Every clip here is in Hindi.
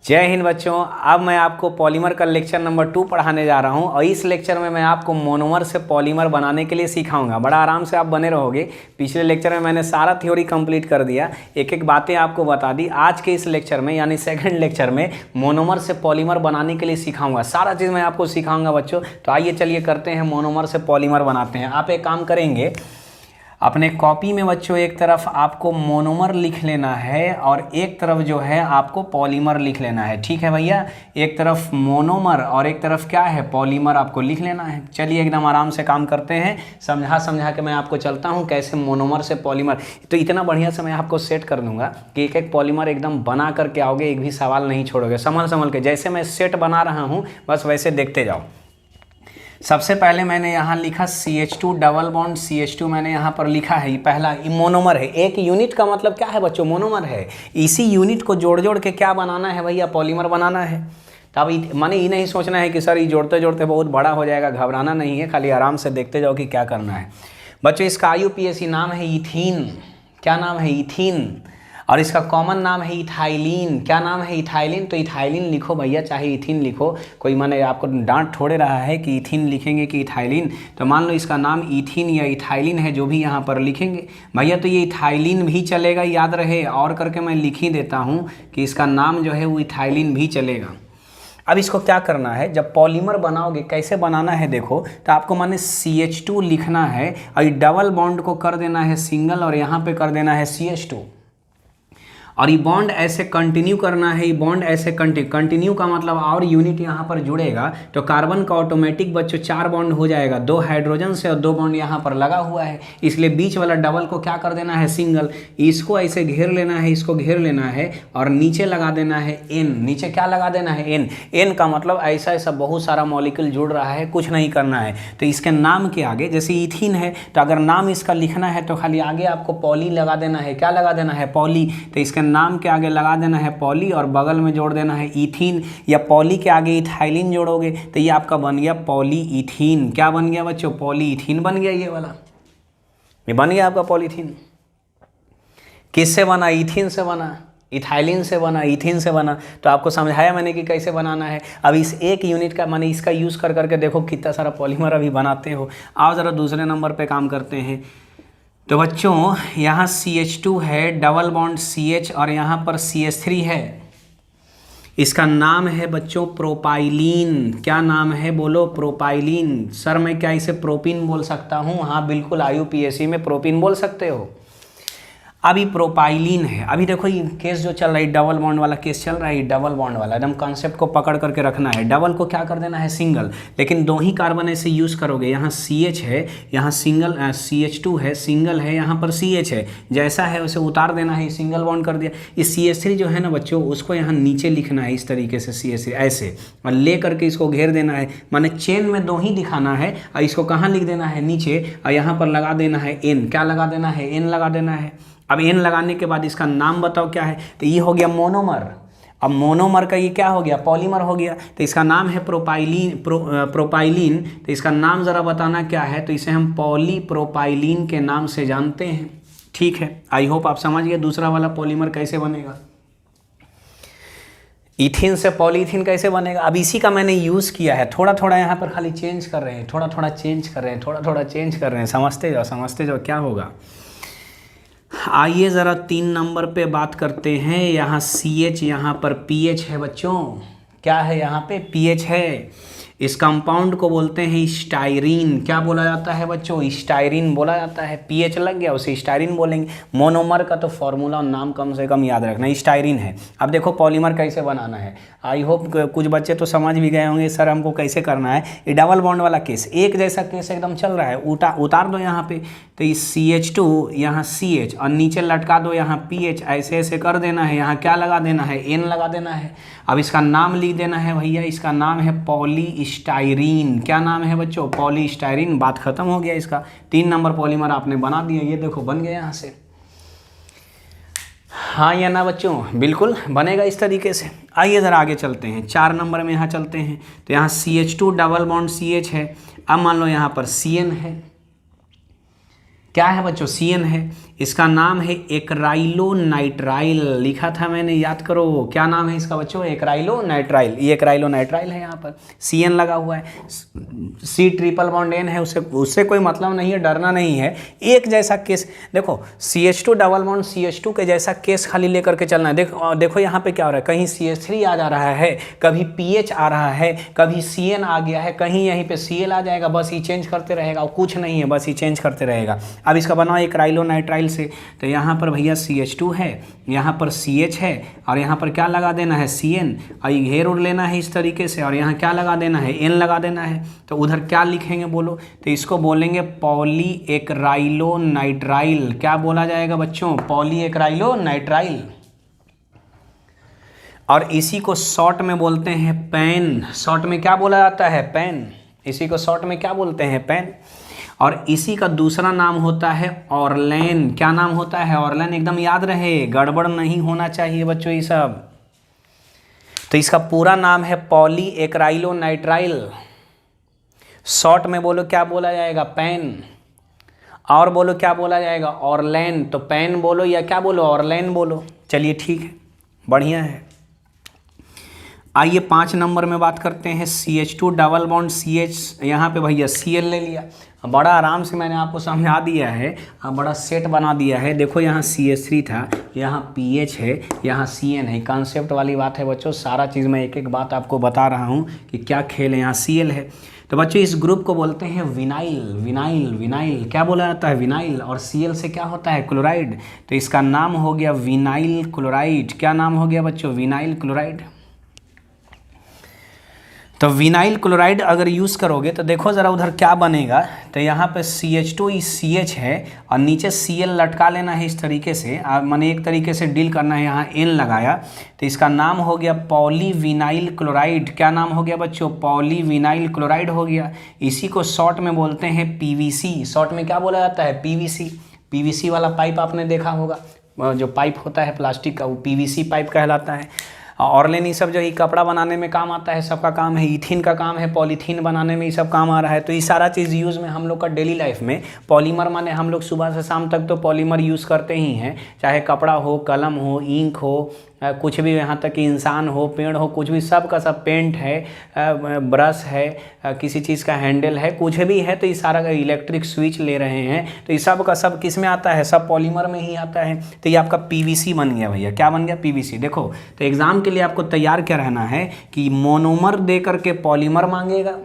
जय हिंद बच्चों। अब मैं आपको पॉलीमर का लेक्चर नंबर 2 पढ़ाने जा रहा हूं और इस लेक्चर में मैं आपको मोनोमर से पॉलीमर बनाने के लिए सिखाऊंगा। बड़ा आराम से आप बने रहोगे। पिछले लेक्चर में मैंने सारा थ्योरी कंप्लीट कर दिया, एक एक बातें आपको बता दी। आज के इस लेक्चर में यानी सेकंड लेक्चर में मोनोमर से पॉलीमर बनाने के लिए सिखाऊंगा। सारा चीज़ मैं आपको सिखाऊंगा बच्चों। तो आइए चलिए करते हैं, मोनोमर से पॉलीमर बनाते हैं। आप एक काम करेंगे, अपने कॉपी में बच्चों एक तरफ आपको मोनोमर लिख लेना है और एक तरफ जो है आपको पॉलीमर लिख लेना है। ठीक है भैया, एक तरफ मोनोमर और एक तरफ क्या है, पॉलीमर आपको लिख लेना है। चलिए एकदम आराम से काम करते हैं। समझा के मैं आपको चलता हूं कैसे मोनोमर से पॉलीमर। तो इतना बढ़िया से मैं आपको सेट कर दूंगा कि एक एक पॉलीमर एकदम बना करके आओगे, एक भी सवाल नहीं छोड़ोगे। संभल के जैसे मैं सेट बना रहा हूँ बस वैसे देखते जाओ। सबसे पहले मैंने यहाँ लिखा CH2 डबल बॉन्ड CH2 मैंने यहाँ पर लिखा है। ये पहला मोनोमर है। एक यूनिट का मतलब क्या है बच्चों, मोनोमर है। इसी यूनिट को जोड़ के क्या बनाना है भैया, पॉलीमर बनाना है। तो अब माने ये नहीं सोचना है कि सर ये जोड़ते बहुत बड़ा हो जाएगा, घबराना नहीं है। खाली आराम से देखते जाओ कि क्या करना है बच्चों। इसका IUPAC नाम है इथीन। क्या नाम है, इथीन। और इसका कॉमन नाम है इथाइलिन। क्या नाम है, इथाइलिन। तो इथाइलिन लिखो भैया, चाहे इथिन लिखो, कोई माने आपको डांट थोड़े रहा है कि इथिन लिखेंगे कि इथाइलिन। तो मान लो इसका नाम इथिन या इथाइलिन है, जो भी यहाँ पर लिखेंगे भैया। तो ये इथाइलिन भी चलेगा, याद रहे। और करके मैं लिख ही देता हूँ कि इसका नाम जो है वो इथाइलिन भी चलेगा। अब इसको क्या करना है, जब पॉलीमर बनाओगे कैसे बनाना है देखो। तो आपको माने CH2 लिखना है और डबल बॉन्ड को कर देना है सिंगल और यहाँ पे कर देना है CH2। और ये बॉन्ड ऐसे कंटिन्यू करना है। ये बॉन्ड ऐसे कंटिन्यू का मतलब और यूनिट यहाँ पर जुड़ेगा तो कार्बन का ऑटोमेटिक बच्चों 4 बॉन्ड हो जाएगा। 2 हाइड्रोजन से और 2 बॉन्ड यहाँ पर लगा हुआ है, इसलिए बीच वाला डबल को क्या कर देना है, सिंगल। इसको ऐसे घेर लेना है, इसको घेर लेना है और नीचे लगा देना है N। नीचे क्या लगा देना है, N। N का मतलब ऐसा बहुत सारा मॉलिक्यूल जुड़ रहा है, कुछ नहीं करना है। तो इसके नाम के आगे, जैसे इथिन है तो अगर नाम इसका लिखना है तो खाली आगे आपको पॉली लगा देना है। क्या लगा देना है, पॉली। तो इसके नाम के आगे लगा देना है पॉली और बगल में जोड़ देना है इथीन, या पॉली के आगे इथाइलिन जोड़ोगे तो ये आपका बन गया पॉली इथीन। क्या बन गया बच्चों, पॉली इथीन बन गया। ये वाला ये बन गया आपका पॉलीथीन। किससे बना, इथीन से बना, इथाइलिन से बना, इथीन से बना। तो आपको समझाया मैंने कि कैसे बनाना है। अब इस एक यूनिट का माने इसका यूज़ करके देखो कितना सारा पॉलीमर अभी बनाते हो। आओ ज़रा दूसरे नंबर पे काम करते हैं। तो बच्चों यहाँ CH2 है, डबल बॉन्ड CH और यहाँ पर CH3 है। इसका नाम है बच्चों प्रोपाइलीन। क्या नाम है बोलो, प्रोपाइलीन। सर मैं क्या इसे प्रोपीन बोल सकता हूँ? हाँ बिल्कुल, IUPAC में प्रोपीन बोल सकते हो। अभी प्रोपाइलीन है। अभी देखो ये केस जो चल रहा है, डबल बॉन्ड वाला केस चल रहा है। डबल बॉन्ड वाला एकदम कॉन्सेप्ट को पकड़ करके रखना है। डबल को क्या कर देना है, सिंगल। लेकिन 2 ही कार्बन ऐसे यूज़ करोगे। यहाँ CH है, यहाँ सिंगल CH2 है, सिंगल है, यहाँ पर CH है। जैसा है उसे उतार देना है, सिंगल बॉन्ड कर दिया। इस CH3 जो है ना बच्चों, उसको यहाँ नीचे लिखना है इस तरीके से, CH3 ऐसे, और ले करके इसको घेर देना है। माने चेन में 2 ही दिखाना है और इसको कहाँ लिख देना है, नीचे, और यहाँ पर लगा देना है N। क्या लगा देना है, N लगा देना है। अब N लगाने के बाद इसका नाम बताओ क्या है। तो ये हो गया मोनोमर। अब मोनोमर का ये क्या हो गया, पॉलीमर हो गया। तो इसका नाम है प्रोपाइलीन। तो इसका नाम ज़रा बताना क्या है। तो इसे हम पॉलीप्रोपाइलीन के नाम से जानते हैं। ठीक है, आई होप आप समझ गए दूसरा वाला पॉलीमर कैसे बनेगा। इथिन से पॉलीथीन कैसे बनेगा। अब इसी का मैंने यूज़ किया है। थोड़ा यहाँ पर खाली चेंज कर रहे हैं, थोड़ा चेंज कर रहे हैं, थोड़ा चेंज कर रहे हैं। समझते जाओ क्या होगा। आइए ज़रा 3 नंबर पे बात करते हैं। यहाँ CH, यहाँ पर PH है बच्चों। क्या है, यहाँ पे PH है। इस कंपाउंड को बोलते हैं स्टाइरीन। क्या बोला जाता है बच्चों, स्टाइरीन बोला जाता है। PH लग गया, उसे स्टाइरीन बोलेंगे। मोनोमर का तो फॉर्मूला और नाम कम से कम याद रखना, स्टाइरीन है। अब देखो पॉलीमर कैसे बनाना है। आई होप कुछ बच्चे तो समझ भी गए होंगे सर हमको कैसे करना है। ये डबल बॉन्ड वाला केस, एक जैसा केस एकदम चल रहा है। उतार दो यहाँ पे। तो इस CH2 यहाँ CH और नीचे लटका दो यहाँ PH, ऐसे कर देना है। यहाँ क्या लगा देना है, N लगा देना है। अब इसका नाम लिख देना है भैया, इसका नाम है पॉलीस्टाइरीन। क्या नाम है बच्चों, पॉलीस्टाइरीन। बात खत्म हो गया इसका। 3 नंबर पॉलीमर आपने बना दिया। ये देखो बन गया यहाँ से। हाँ या ना बच्चों, बिल्कुल बनेगा इस तरीके से। आइए ज़रा आगे चलते हैं। 4 नंबर में यहाँ चलते हैं। तो यहाँ CH2 डबल बॉन्ड CH है। अब मान लो यहाँ पर CN है। क्या है बच्चों, CN है। इसका नाम है एक्राइलोनाइट्राइल, लिखा था मैंने, याद करो क्या नाम है इसका बच्चों, एक्राइलोनाइट्राइल। ये एक्राइलोनाइट्राइल है, यहाँ पर CN लगा हुआ है। C ट्रिपल बॉन्ड N है, उससे कोई मतलब नहीं है, डरना नहीं है। एक जैसा केस देखो, CH2 डबल बॉन्ड CH2 के जैसा केस खाली लेकर के चलना है। देखो यहाँ पे क्या हो रहा है, कहीं CH3 आ जा रहा है, कभी PH आ रहा है, कभी CN आ गया है, कहीं यहीं पे Cl आ जाएगा, बस ये चेंज करते रहेगा, और कुछ नहीं है, बस ये चेंज करते रहेगा। अब इसका बनाओ एक्राइलोनाइट्राइल से, तो यहाँ पर भैया CH2 है, यहाँ पर CH है, और यहाँ पर क्या लगा देना है, CN, और ये घेर उड़ लेना है इस तरीके से, और यहाँ क्या लगा देना है, N लगा देना है। तो उधर क्या लिखेंगे बोलो, तो इसको बोलेंगे पॉली एक्राइलोनाइट्राइल। क्या बोला जाएगा बच्चों, पॉली एक्राइलोनाइट्राइल। और इसी को शॉर्ट में बोलते हैं पैन। शॉर्ट में क्या बोला जाता है, पैन। इसी को शॉर्ट में क्या बोलते हैं, पैन। और इसी का दूसरा नाम होता है ऑरलेन। क्या नाम होता है, ऑरलेन। एकदम याद रहे, गड़बड़ नहीं होना चाहिए बच्चों ये सब। तो इसका पूरा नाम है पॉली एक्राइलोनाइट्राइल। शॉर्ट में बोलो क्या बोला जाएगा, पैन। और बोलो क्या बोला जाएगा, ऑरलेन। तो पैन बोलो या क्या बोलो, ऑरलेन बोलो। चलिए ठीक है, बढ़िया है। आइए 5 नंबर में बात करते हैं, CH2 डबल बॉन्ड CH, यहाँ पे भैया Cl ले लिया। बड़ा आराम से मैंने आपको समझा दिया है, बड़ा सेट बना दिया है। देखो यहाँ CH3 था, यहाँ PH है, यहाँ CN है। कॉन्सेप्ट वाली बात है बच्चों, सारा चीज़ मैं एक एक बात आपको बता रहा हूँ कि क्या खेल है। यहाँ Cl है, तो बच्चों इस ग्रुप को बोलते हैं विनाइल। विनाइल, विनाइल क्या बोला जाता है, विनाइल। और Cl से क्या होता है, क्लोराइड। तो इसका नाम हो गया विनाइल क्लोराइड। क्या नाम हो गया बच्चों, विनाइल क्लोराइड। तो विनाइल क्लोराइड अगर यूज़ करोगे तो देखो ज़रा उधर क्या बनेगा। तो यहाँ पे CH2 CH है, और नीचे Cl लटका लेना है इस तरीके से, मैंने एक तरीके से डील करना है। यहाँ N लगाया, तो इसका नाम हो गया पॉलीविनाइल क्लोराइड। क्या नाम हो गया बच्चों, पॉलीविनाइल क्लोराइड हो गया। इसी को शॉर्ट में बोलते हैं PVC। शॉर्ट में क्या बोला जाता है, PVC। PVC वाला पाइप आपने देखा होगा, जो पाइप होता है प्लास्टिक का, वो PVC पाइप कहलाता है। ऑरलेन ये सब जो ही कपड़ा बनाने में काम आता है, सबका काम है। इथिन का काम है, पॉलीथीन बनाने में ये सब काम आ रहा है। तो ये सारा चीज़ यूज़ में हम लोग का डेली लाइफ में। पॉलीमर माने हम लोग सुबह से शाम तक तो पॉलीमर यूज़ करते ही हैं, चाहे कपड़ा हो, कलम हो, इंक हो, कुछ भी, यहाँ तक कि इंसान हो, पेड़ हो, कुछ भी, सब का सब। पेंट है, ब्रश है, किसी चीज़ का हैंडल है, कुछ भी है, तो ये सारा का इलेक्ट्रिक स्विच ले रहे हैं, तो ये सब का सब किस में आता है, सब पॉलीमर में ही आता है। तो ये आपका PVC बन गया भैया। क्या बन गया, PVC। देखो तो एग्ज़ाम के लिए आपको तैयार क्या रहना है कि मोनोमर दे करके पॉलीमर मांगेगा,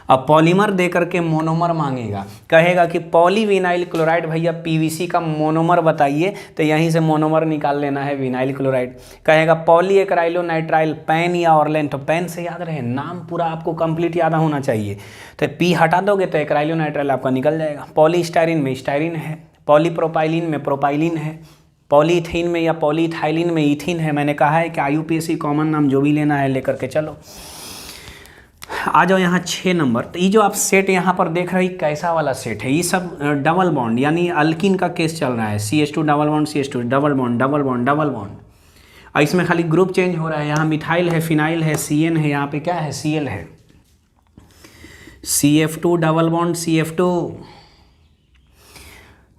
अब पॉलीमर दे करके मोनोमर मांगेगा। कहेगा कि पॉलीविनाइल क्लोराइड भैया PVC का मोनोमर बताइए, तो यहीं से मोनोमर निकाल लेना है, विनाइल क्लोराइड। कहेगा पॉली एक्राइलोनाइट्राइल, पैन या ऑरलेन, तो पैन से याद रहे, नाम पूरा आपको कंप्लीट याद होना चाहिए। तो P हटा दोगे तो एक्राइलोनाइट्राइल आपका निकल जाएगा। पॉलीस्टाइरिन में स्टाइरिन है, पॉलीप्रोपाइलिन में प्रोपाइलिन है, पॉलीथीन में या पॉलीथाइलिन में इथिन है। मैंने कहा है कि IUPAC कॉमन नाम जो भी लेना है लेकर के चलो। आ जाओ यहाँ 6 नंबर। तो ये जो आप सेट यहाँ पर देख रहे हैं, कैसा वाला सेट है, ये सब डबल बॉन्ड यानी अल्किन का केस चल रहा है। CH2 double bond, CH2 double bond, double bond, double bond, और इसमें खाली ग्रुप चेंज हो रहा है। यहाँ मिथाइल है, फिनाइल है, CN है, यहाँ पे क्या है, Cl है। CF2 double bond CF2।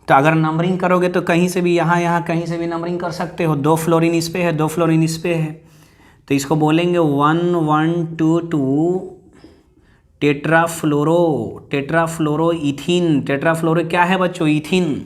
तो अगर नंबरिंग करोगे तो कहीं से भी, यहाँ कहीं से भी नंबरिंग कर सकते हो। 2 फ्लोरीन इस पे है, 2 फ्लोरीन इस पे है, तो इसको बोलेंगे 1 1 2 2 टेट्राफ्लोरो, टेट्राफ्लोरो इथिन। टेट्राफ्लोरो क्या है बच्चों, इथिन।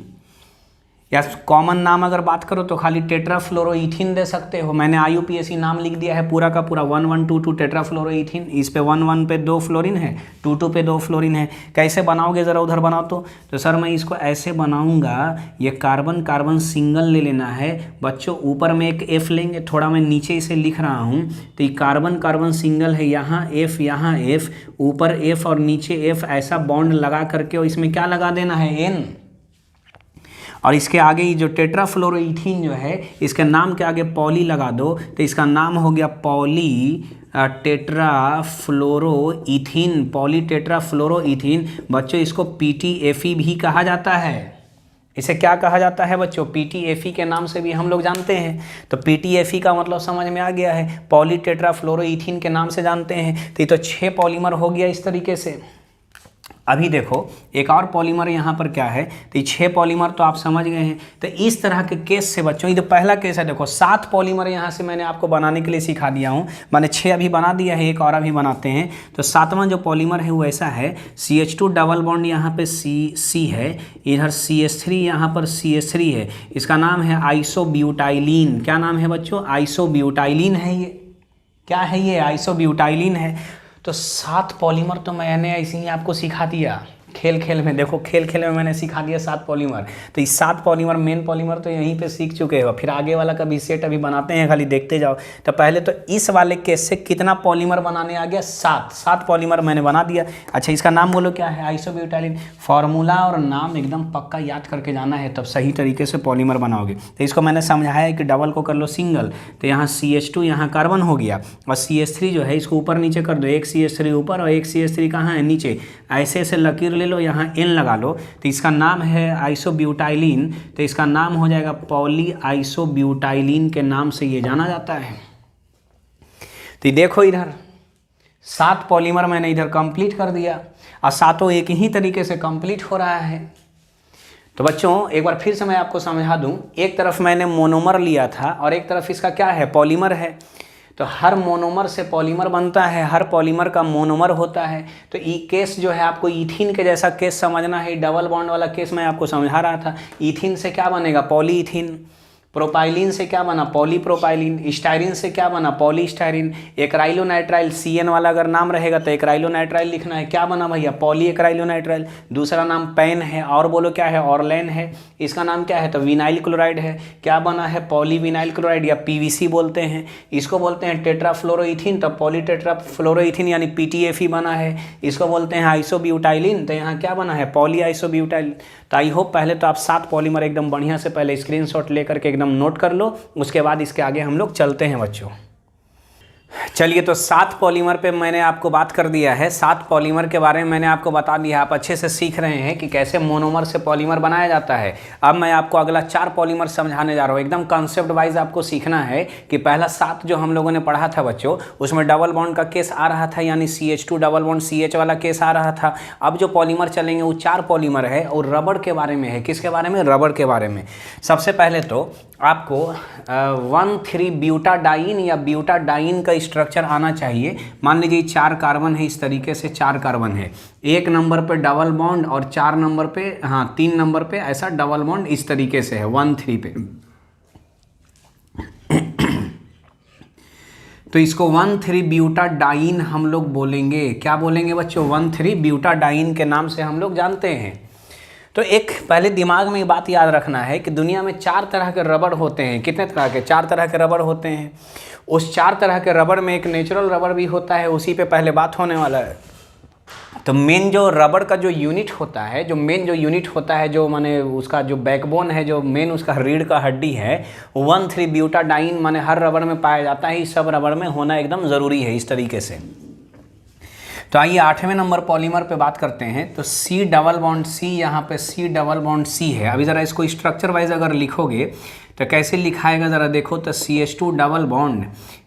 या कॉमन नाम अगर बात करो तो खाली टेट्राफ्लोरो इथिन दे सकते हो। मैंने IUPAC नाम लिख दिया है पूरा का पूरा, 1 1 2 2 टेट्राफ्लोरो इथिन। इस पे 1 1 पे 2 फ्लोरीन है, 2 2 पे 2 फ्लोरीन है। कैसे बनाओगे ज़रा उधर बनाओ तो सर मैं इसको ऐसे बनाऊंगा, ये कार्बन कार्बन सिंगल ले लेना है बच्चों। ऊपर में एक F लेंगे, थोड़ा मैं नीचे इसे लिख रहा हूँ, तो ये कार्बन कार्बन सिंगल है, यहाँ F, यहाँ F, ऊपर F और नीचे F, ऐसा बॉन्ड लगा करके, और इसमें क्या लगा देना है, N। और इसके आगे ये जो टेट्राफ्लोरोइथीन जो है, इसके नाम के आगे पॉली लगा दो, तो इसका नाम हो गया पॉली टेट्राफ्लोरोइथीन। पॉली टेट्राफ्लोरोइथीन बच्चों, इसको PTFE भी कहा जाता है। इसे क्या कहा जाता है बच्चों, PTFE के नाम से भी हम लोग जानते हैं। तो PTFE का मतलब समझ में आ गया है, पॉली टेट्राफ्लोरोइथीन के नाम से जानते हैं। तो ये तो 6 पॉलीमर हो गया इस तरीके से। अभी देखो एक और पॉलीमर यहाँ पर क्या है, तो ये 6 पॉलीमर तो आप समझ गए हैं। तो इस तरह के केस से बच्चों, ये तो पहला केस है, देखो 7 पॉलीमर यहाँ से मैंने आपको बनाने के लिए सिखा दिया हूँ। मैंने 6 अभी बना दिया है, एक और अभी बनाते हैं। तो 7वां जो पॉलीमर है वो ऐसा है, CH2 डबल बॉन्ड यहाँ पे C है, इधर CH3 यहाँ पर CH3 है, इसका नाम है आइसोब्यूटाइलिन। क्या नाम है बच्चों? आइसोब्यूटाइलिन है ये। क्या है ये? आइसोब्यूटाइलिन है। तो 7 पॉलीमर तो मैंने ऐसे ही आपको सिखा दिया खेल खेल में। देखो खेल खेल में मैंने सिखा दिया 7 पॉलीमर। तो ये 7 पॉलीमर मेन पॉलीमर तो यहीं पे सीख चुके हो। फिर आगे वाला का भी सेट अभी बनाते हैं, खाली देखते जाओ। तो पहले तो इस वाले केस से कितना पॉलीमर बनाने आ गया? 7 पॉलीमर मैंने बना दिया। अच्छा, इसका नाम बोलो क्या है? आइसोब्यूटाइलिन। फॉर्मूला और नाम एकदम पक्का याद करके जाना है, तब सही तरीके से पॉलीमर बनाओगे। तो इसको मैंने समझाया है कि डबल को कर लो सिंगल, तो यहाँ CH2 यहाँ कार्बन हो गया, और CH3 जो है इसको ऊपर नीचे कर दो, एक CH3 ऊपर और एक CH3 कहाँ है? नीचे। ऐसे ऐसे लकीर ले लो, यहाँ N लगा लो, तो इसका नाम है आइसोब्यूटाइलिन। तो इसका नाम हो जाएगा पॉली आइसोब्यूटाइलिन के नाम से ये जाना जाता है। तो देखो इधर 7 पॉलीमर मैंने इधर कंप्लीट कर दिया, और 7 एक ही तरीके से कंप्लीट हो रहा है। तो बच्चों एक बार फिर से मैं आपको समझा दूं, एक तरफ मैंने मोनोमर लिया था और एक तरफ इसका क्या है? पॉलीमर है। तो हर मोनोमर से पॉलीमर बनता है, हर पॉलीमर का मोनोमर होता है। तो ये केस जो है आपको इथीन के जैसा केस समझना है। डबल बॉन्ड वाला केस मैं आपको समझा रहा था। इथीन से क्या बनेगा? पॉलीइथीन। प्रोपाइलिन से क्या बना? पॉलीप्रोपाइलिन। स्टाइरिन से क्या बना? पॉलीस्टाइरिन। एक्राइलोनाइट्राइल, CN वाला अगर नाम रहेगा तो एक्राइलोनाइट्राइल लिखना है। क्या बना भैया? Poly acrylonitrile. दूसरा नाम पैन है, और बोलो क्या है? ऑरलैन है। इसका नाम क्या है? तो विनाइल क्लोराइड है। क्या बना है? पॉलीविनाइल क्लोराइड या PVC बोलते हैं। इसको बोलते हैं टेट्राफ्लोरोइथीन, तो पॉलीटेट्राफ्लोरोइथीन यानी PTFE बना है। इसको बोलते हैं आइसोब्यूटाइलिन, तो यहाँ क्या बना है? पॉली आइसोब्यूटाइलिन। तो आई होप पहले तो आप 7 पॉलीमर एकदम बढ़िया से पहले स्क्रीनशॉट लेकर के एकदम नोट कर लो, उसके बाद इसके आगे हम लोग चलते हैं बच्चों। चलिए, तो 7 पॉलीमर पे मैंने आपको बात कर दिया है। 7 पॉलीमर के बारे में मैंने आपको बता दिया, आप अच्छे से सीख रहे हैं कि कैसे मोनोमर से पॉलीमर बनाया जाता है। अब मैं आपको अगला 4 पॉलीमर समझाने जा रहा हूँ। एकदम कॉन्सेप्ट वाइज आपको सीखना है कि पहला 7 जो हम लोगों ने पढ़ा था बच्चों, उसमें डबल बॉन्ड का केस आ रहा था, यानी CH2 डबल बॉन्ड CH वाला केस आ रहा था। अब जो पॉलीमर चलेंगे वो 4 पॉलीमर है, और रबड़ के बारे में है। किसके बारे में? रबड़ के बारे में। सबसे पहले तो आपको 1,3-ब्यूटाडाइन या ब्यूटाडाइन का स्ट्रक्चर आना चाहिए। मान लीजिए 4 कार्बन है, इस तरीके से 4 कार्बन है, 1 नंबर पे डबल बॉन्ड और 4 नंबर पे, 3 नंबर पे ऐसा डबल बॉन्ड इस तरीके से है 1,3 पे। तो इसको 1,3-ब्यूटाडाइन हम लोग बोलेंगे। क्या बोलेंगे बच्चों? 1,3-ब्यूटाडाइन के नाम से हम लोग जानते हैं। तो एक पहले दिमाग में ये बात याद रखना है कि दुनिया में 4 तरह के रबड़ होते हैं। कितने तरह के? 4 तरह के रबड़ होते हैं। उस 4 तरह के रबड़ में एक नेचुरल रबड़ भी होता है, उसी पे पहले बात होने वाला है। तो मेन जो रबड़ का जो यूनिट होता है, जो माने उसका जो बैकबोन है, जो मेन उसका रीढ़ का हड्डी है, 1,3-ब्यूटाडाइन माने हर रबड़ में पाया जाता है। इस सब रबड़ में होना एकदम ज़रूरी है इस तरीके से। तो आइए 8वें नंबर पॉलीमर पे बात करते हैं। तो C डबल बॉन्ड C, यहाँ पे C डबल बॉन्ड C है। अभी ज़रा इसको स्ट्रक्चर वाइज अगर लिखोगे तो कैसे लिखाएगा ज़रा देखो। तो CH2 डबल बॉन्ड,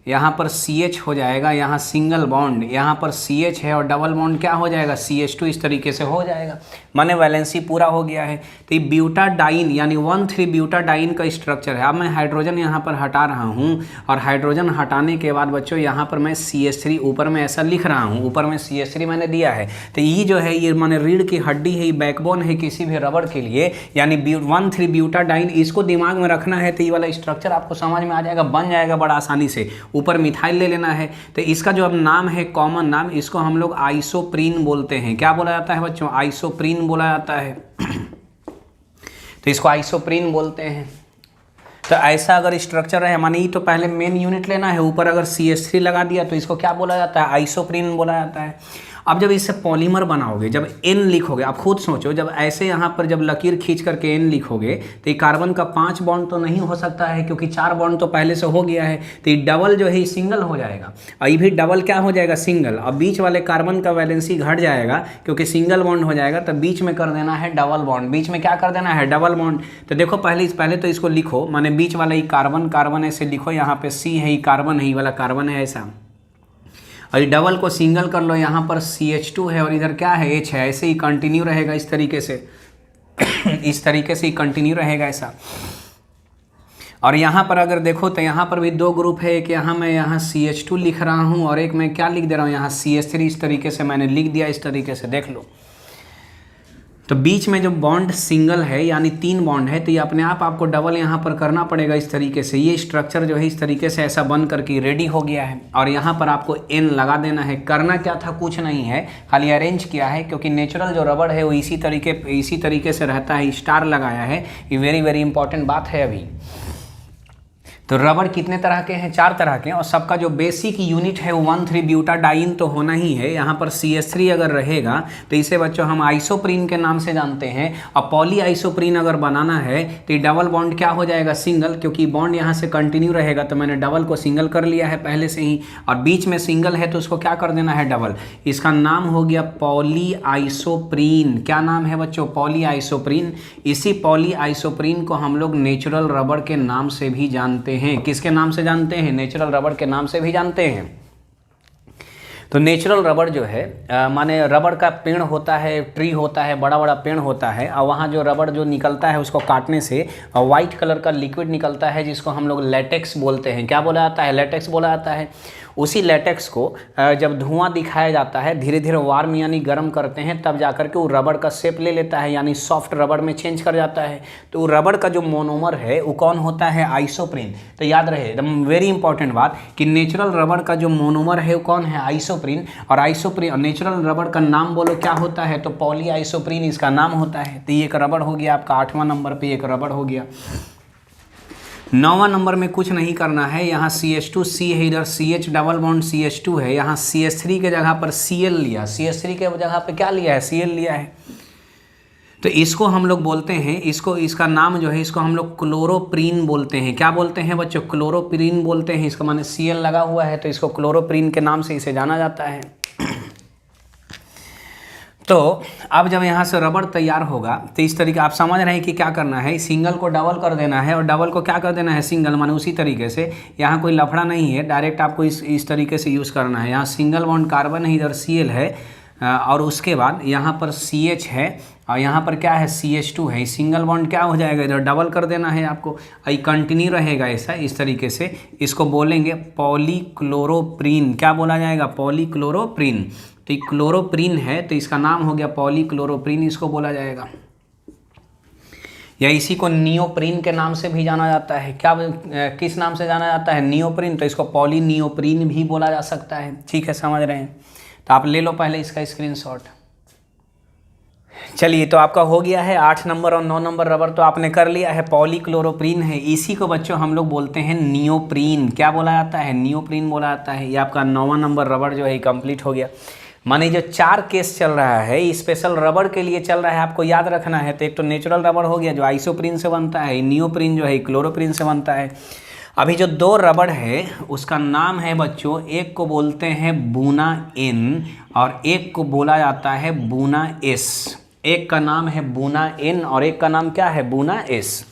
यहाँ पर CH हो जाएगा, यहाँ सिंगल बॉन्ड, यहाँ पर CH है, और डबल बॉन्ड क्या हो जाएगा? CH2 इस तरीके से हो जाएगा, माने वैलेंसी पूरा हो गया है। तो ये ब्यूटाडाइन यानी 1,3-ब्यूटाडाइन का स्ट्रक्चर है। अब मैं हाइड्रोजन यहाँ पर हटा रहा हूँ, और हाइड्रोजन हटाने के बाद बच्चों यहाँ पर मैं CH3 ऊपर में ऐसा लिख रहा हूँ, ऊपर में CH3 मैंने दिया है। तो ये जो है ये माने रीढ़ की हड्डी है, ये बैकबोन है किसी भी रबड़ के लिए, यानी 1,3-ब्यूटाडाइन। इसको दिमाग में रखना है, तो ये वाला स्ट्रक्चर आपको समझ में आ जाएगा, बन जाएगा बड़ा आसानी से। ऊपर मिथाइल ले लेना है। तो इसका जो अब नाम है, कॉमन नाम, इसको हम लोग आइसोप्रीन बोलते हैं। क्या बोला जाता है बच्चों? आइसोप्रीन बोला जाता है। तो इसको आइसोप्रीन बोलते हैं। तो ऐसा अगर स्ट्रक्चर है, माने ये तो पहले मेन यूनिट लेना है, ऊपर अगर CH3 लगा दिया तो इसको क्या बोला जाता है? आइसोप्रीन बोला जाता है। अब जब इससे पॉलीमर बनाओगे, जब N लिखोगे, आप खुद सोचो, जब ऐसे यहाँ पर जब लकीर खींच करके N लिखोगे तो ये कार्बन का 5 बॉन्ड तो नहीं हो सकता है, क्योंकि 4 बॉन्ड तो पहले से हो गया है। तो ये डबल जो है ये सिंगल हो जाएगा, और ये भी डबल क्या हो जाएगा? सिंगल। अब बीच वाले कार्बन का वैलेंसी घट जाएगा, क्योंकि सिंगल बॉन्ड हो जाएगा, तो बीच में कर देना है डबल बॉन्ड। बीच में क्या कर देना है? Double bond. तो देखो पहले तो इसको लिखो, माने बीच वाला ये कार्बन ऐसे लिखो, यहाँ पे C है, ये कार्बन है, ये वाला कार्बन है ऐसा, और ये डबल को सिंगल कर लो, यहाँ पर CH2 है और इधर क्या है H है, ऐसे ही कंटिन्यू रहेगा इस तरीके से इस तरीके से ही कंटिन्यू रहेगा ऐसा। और यहाँ पर अगर देखो तो यहाँ पर भी दो ग्रुप है, एक यहाँ मैं यहाँ CH2 लिख रहा हूँ और एक मैं क्या लिख दे रहा हूँ यहाँ CH3, इस तरीके से मैंने लिख दिया इस तरीके से, देख लो। तो बीच में जो बॉन्ड सिंगल है यानी 3 बॉन्ड है, तो ये अपने आप आपको डबल यहाँ पर करना पड़ेगा इस तरीके से। ये स्ट्रक्चर जो है इस तरीके से ऐसा बन करके रेडी हो गया है और यहाँ पर आपको N लगा देना है। करना क्या था, कुछ नहीं है, खाली अरेंज किया है, क्योंकि नेचुरल जो रबड़ है वो इसी तरीके से रहता है, स्टार लगाया है। ये वेरी वेरी इंपॉर्टेंट बात है अभी। तो रबड़ कितने तरह के हैं, 4 तरह के, और सबका जो बेसिक यूनिट है वो 1,3-ब्यूटाडाइन तो होना ही है। यहाँ पर CH3 अगर रहेगा तो इसे बच्चों हम आइसोप्रीन के नाम से जानते हैं। और पॉली आइसोप्रीन अगर बनाना है तो ये डबल बॉन्ड क्या हो जाएगा, सिंगल, क्योंकि बॉन्ड यहाँ से कंटिन्यू रहेगा। तो मैंने डबल को सिंगल कर लिया है पहले से ही, और बीच में सिंगल है तो उसको क्या कर देना है, डबल। इसका नाम हो गया पॉली आइसोप्रीन। क्या नाम है बच्चों, पॉली आइसोप्रीन। इसी पॉली आइसोप्रीन को हम लोग नेचुरल रबड़ के नाम से भी जानते हैं। किसके नाम से जानते हैं, नेचुरल रबड़ के नाम से भी जानते हैं। तो नेचुरल रबड़ जो है माने रबड़ का पेड़ होता है, ट्री होता है, बड़ा बड़ा पेड़ होता है, और वहाँ जो रबड़ जो निकलता है उसको काटने से वाइट कलर का लिक्विड निकलता है, जिसको हम लोग लेटेक्स बोलते हैं। क्या बोला जाता है, लेटेक्स बोला जाता है। उसी लेटेक्स को जब धुआं दिखाया जाता है, धीरे धीरे वार्म यानी गर्म करते हैं, तब जाकर के वो रबड़ का शेप ले लेता है, यानी सॉफ्ट रबड़ में चेंज कर जाता है। तो वो रबड़ का जो मोनोमर है वो कौन होता है, आइसोप्रीन। तो याद रहे, एकदम वेरी इंपॉर्टेंट बात, कि नेचुरल रबड़ का जो मोनोमर है वो कौन है, आइसोप्रीन। और आइसोप्रीन, नेचुरल रबड़ का नाम बोलो क्या होता है, तो पॉली आइसोप्रीन इसका नाम होता है। तो ये एक रबड़ हो गया आपका, 8वां नंबर पे एक रबड़ हो गया। 9वां नंबर में कुछ नहीं करना है, यहाँ CH2C है, इधर CH डबल बॉन्ड CH2 है, यहाँ CH3 के जगह पर Cl लिया, CH3 के जगह पे क्या लिया है, Cl लिया है। तो इसको हम लोग बोलते हैं, इसका नाम जो है इसको हम लोग क्लोरोप्रीन बोलते हैं। क्या बोलते हैं बच्चों, क्लोरोप्रीन बोलते हैं। इसका माने Cl लगा हुआ है तो इसको क्लोरोप्रीन के नाम से इसे जाना जाता है। तो अब जब यहाँ से रबड़ तैयार होगा तो इस तरीके आप समझ रहे हैं कि क्या करना है, सिंगल को डबल कर देना है और डबल को क्या कर देना है, सिंगल। माने उसी तरीके से यहाँ कोई लफड़ा नहीं है, डायरेक्ट आपको इस तरीके से यूज़ करना है। यहाँ सिंगल बॉन्ड कार्बन है, इधर Cl है, और उसके बाद यहाँ पर CH है और यहाँ पर क्या है, CH2 है। सिंगल बॉन्ड क्या हो जाएगा, इधर डबल कर देना है आपको, ये कंटिन्यू रहेगा ऐसा, इस तरीके से। इसको बोलेंगे पॉलीक्लोरोप्रीन। क्या बोला जाएगा, पॉलीक्लोरोप्रीन। तो ये क्लोरोप्रीन है तो इसका नाम हो गया पॉलीक्लोरोप्रीन, इसको बोला जाएगा। या इसी को नियोप्रीन के नाम से भी जाना जाता है। क्या किस नाम से जाना जाता है, नियोप्रीन। तो इसको पॉलीनियोप्रीन भी बोला जा सकता है। ठीक है, समझ रहे हैं। तो आप ले लो पहले इसका स्क्रीनशॉट। चलिए, तो आपका हो गया है 8 नंबर और 9 नंबर रबर तो आपने कर लिया है, पॉलीक्लोरोप्रीन है। इसी को बच्चों हम लोग बोलते हैं नियोप्रीन। क्या बोला जाता है, नियोप्रीन बोला जाता है। ये आपका 9वां नंबर रबर जो है कंप्लीट हो गया। माने जो 4 केस चल रहा है स्पेशल रबड़ के लिए चल रहा है, आपको याद रखना है। तो एक तो नेचुरल रबड़ हो गया जो आइसोप्रीन से बनता है, नियोप्रीन जो है क्लोरोप्रीन से बनता है। अभी जो 2 रबड़ है उसका नाम है बच्चों, एक को बोलते हैं बूना N और एक को बोला जाता है बूना S। एक का नाम है बूना N और एक का नाम क्या है, बूना S।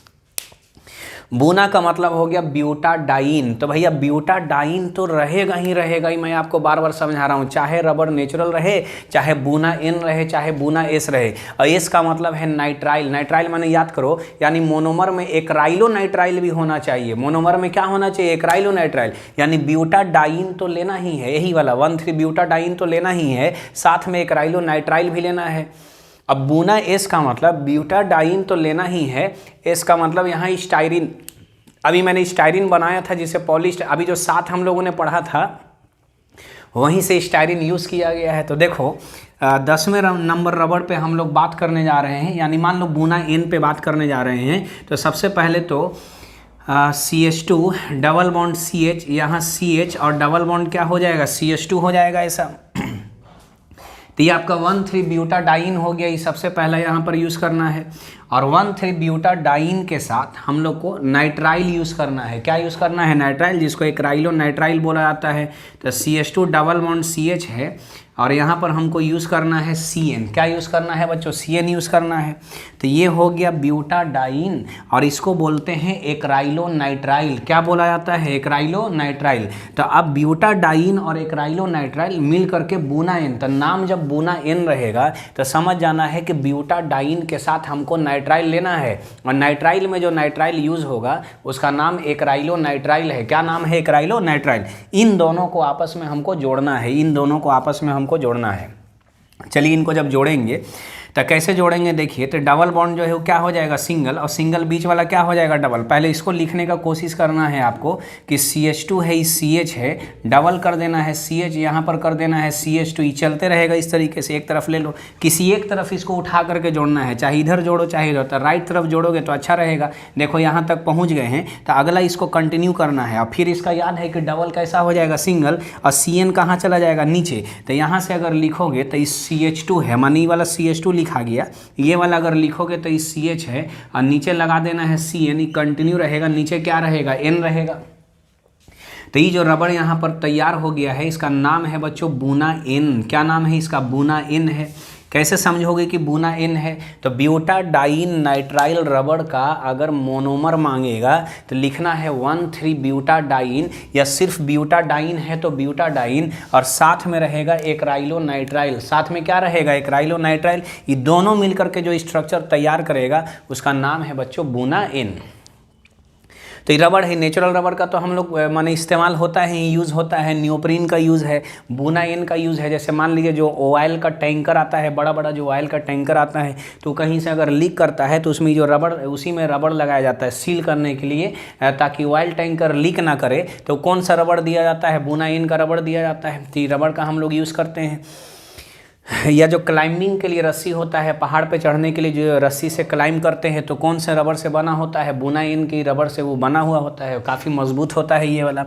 बूना का मतलब हो गया ब्यूटाडाइन। तो भैया ब्यूटाडाइन तो रहेगा ही रहेगा ही, मैं आपको बार बार समझा रहा हूँ, चाहे रबड़ नेचुरल रहे, चाहे बूना N रहे, चाहे बूना S रहे। और S का मतलब है नाइट्राइल। नाइट्राइल माने याद करो, यानी मोनोमर में एक्राइलो नाइट्राइल भी होना चाहिए। मोनोमर में क्या होना चाहिए, एक्राइलो नाइट्राइल। यानी ब्यूटाडाइन तो लेना ही है, यही वाला 1,3-ब्यूटाडाइन तो लेना ही है, साथ में एक्राइलो नाइट्राइल भी लेना है। अब बूना S का मतलब ब्यूटाडाइन तो लेना ही है, S का मतलब यहाँ स्टाइरिन। अभी मैंने स्टाइरिन बनाया था जिसे पॉलिश, अभी जो 7 हम लोगों ने पढ़ा था वहीं से स्टाइरिन यूज़ किया गया है। तो देखो 10वें नंबर रबड़ पे हम लोग बात करने जा रहे हैं, यानी मान लो बूना N पे बात करने जा रहे हैं। तो सबसे पहले तो CH2 डबल बॉन्ड CH, यहाँ CH और डबल बॉन्ड क्या हो जाएगा, CH2 हो जाएगा ऐसा। तो ये आपका 1,3-ब्यूटाडाइन हो गया, ये सबसे पहला यहाँ पर यूज़ करना है। और 1,3-ब्यूटाडाइन के साथ हम लोग को नाइट्राइल यूज़ करना है। क्या यूज़ करना है? नाइट्राइल, जिसको एक्राइलो नाइट्राइल बोला जाता है। तो CH2 डबल बॉन्ड CH है और यहाँ पर हमको यूज़ करना है CN। क्या यूज़ करना है बच्चों? CN यूज़ करना है। तो ये हो गया ब्यूटाडाइन और इसको बोलते हैं एक्राइलो नाइट्राइल। क्या बोला जाता है? Acrylo nitrile. तो अब ब्यूटाडाइन और एक्राइलो नाइट्राइल मिल करके बुना N, तो नाम जब बुना N रहेगा तो समझ जाना है कि ब्यूटाडाइन के साथ हमको नाइट्राइल लेना है और नाइट्राइल में जो नाइट्राइल यूज़ होगा उसका नाम एक्राइलो नाइट्राइल है। क्या नाम है? Acrylo nitrile. इन दोनों को आपस में हमको जोड़ना है, इन दोनों को आपस में हमको जोड़ना है। चलिए इनको जब जोड़ेंगे तो कैसे जोड़ेंगे देखिए। तो डबल बॉन्ड जो है वो क्या हो जाएगा? सिंगल, और सिंगल बीच वाला क्या हो जाएगा? डबल। पहले इसको लिखने का कोशिश करना है आपको कि CH2 है, इस CH है, डबल कर देना है CH, यहाँ पर कर देना है CH2, ये चलते रहेगा इस तरीके से। एक तरफ ले लो, किसी एक तरफ इसको उठा करके जोड़ना है, चाहे इधर जोड़ो चाहे इधर। तो राइट तरफ जोड़ोगे तो अच्छा रहेगा। देखो यहाँ तक पहुँच गए हैं, तो अगला इसको कंटिन्यू करना है। और फिर इसका याद है कि डबल कैसा हो जाएगा? सिंगल, और CN कहाँ चला जाएगा? नीचे। तो यहाँ से अगर लिखोगे तो इस CH2 है, मानी वाला CH2 लिखा गया, ये वाला अगर लिखोगे तो इस CH है और नीचे लगा देना है CN, कंटिन्यू रहेगा। नीचे क्या रहेगा? N रहेगा। तो ये जो रबड़ यहाँ पर तैयार हो गया है इसका नाम है बच्चों बुना N। क्या नाम है इसका? बुना N है। कैसे समझोगे कि बुना N है? तो ब्यूटाडाइन नाइट्राइल रबड़ का अगर मोनोमर मांगेगा तो लिखना है 1,3-ब्यूटाडाइन, या सिर्फ ब्यूटाडाइन है तो ब्यूटाडाइन और साथ में रहेगा एक्राइलो नाइट्राइल। साथ में क्या रहेगा? Acrylo nitrile. ये दोनों मिलकर के जो स्ट्रक्चर तैयार करेगा उसका नाम है बच्चों बुना N। तो ये रबड़ है, नेचुरल रबड़ का तो हम लोग माने इस्तेमाल होता है, यूज़ होता है। नियोप्रीन का यूज़ है, बुना N का यूज़ है। जैसे मान लीजिए जो ऑयल का टैंकर आता है, बड़ा बड़ा जो ऑयल का टैंकर आता है, तो कहीं से अगर लीक करता है तो उसमें जो रबड़, उसी में रबड़ लगाया जाता है सील करने के लिए, ताकि ऑयल टैंकर लीक ना करे। तो कौन सा रबड़ दिया जाता है? बुना N का रबड़ दिया जाता है। तो ये रबड़ का हम लोग यूज़ करते हैं। या जो क्लाइंबिंग के लिए रस्सी होता है, पहाड़ पे चढ़ने के लिए जो रस्सी से क्लाइंब करते हैं, तो कौन से रबड़ से बना होता है? बुना N की रबड़ से वो बना हुआ होता है, काफ़ी मजबूत होता है ये वाला।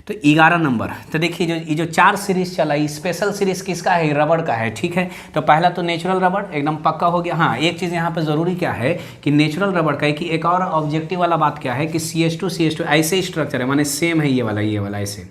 तो 11 नंबर। तो देखिए ये जो 4 सीरीज चला, स्पेशल सीरीज किसका है? रबड़ का है। ठीक है, तो पहला तो नेचुरल रबड़ एकदम पक्का हो गया। हाँ, एक चीज़ यहाँ पे ज़रूरी क्या है कि नेचुरल रबड़ का है कि एक और ऑब्जेक्टिव वाला बात क्या है कि CH2 ऐसे स्ट्रक्चर है, माने सेम है ये वाला ऐसे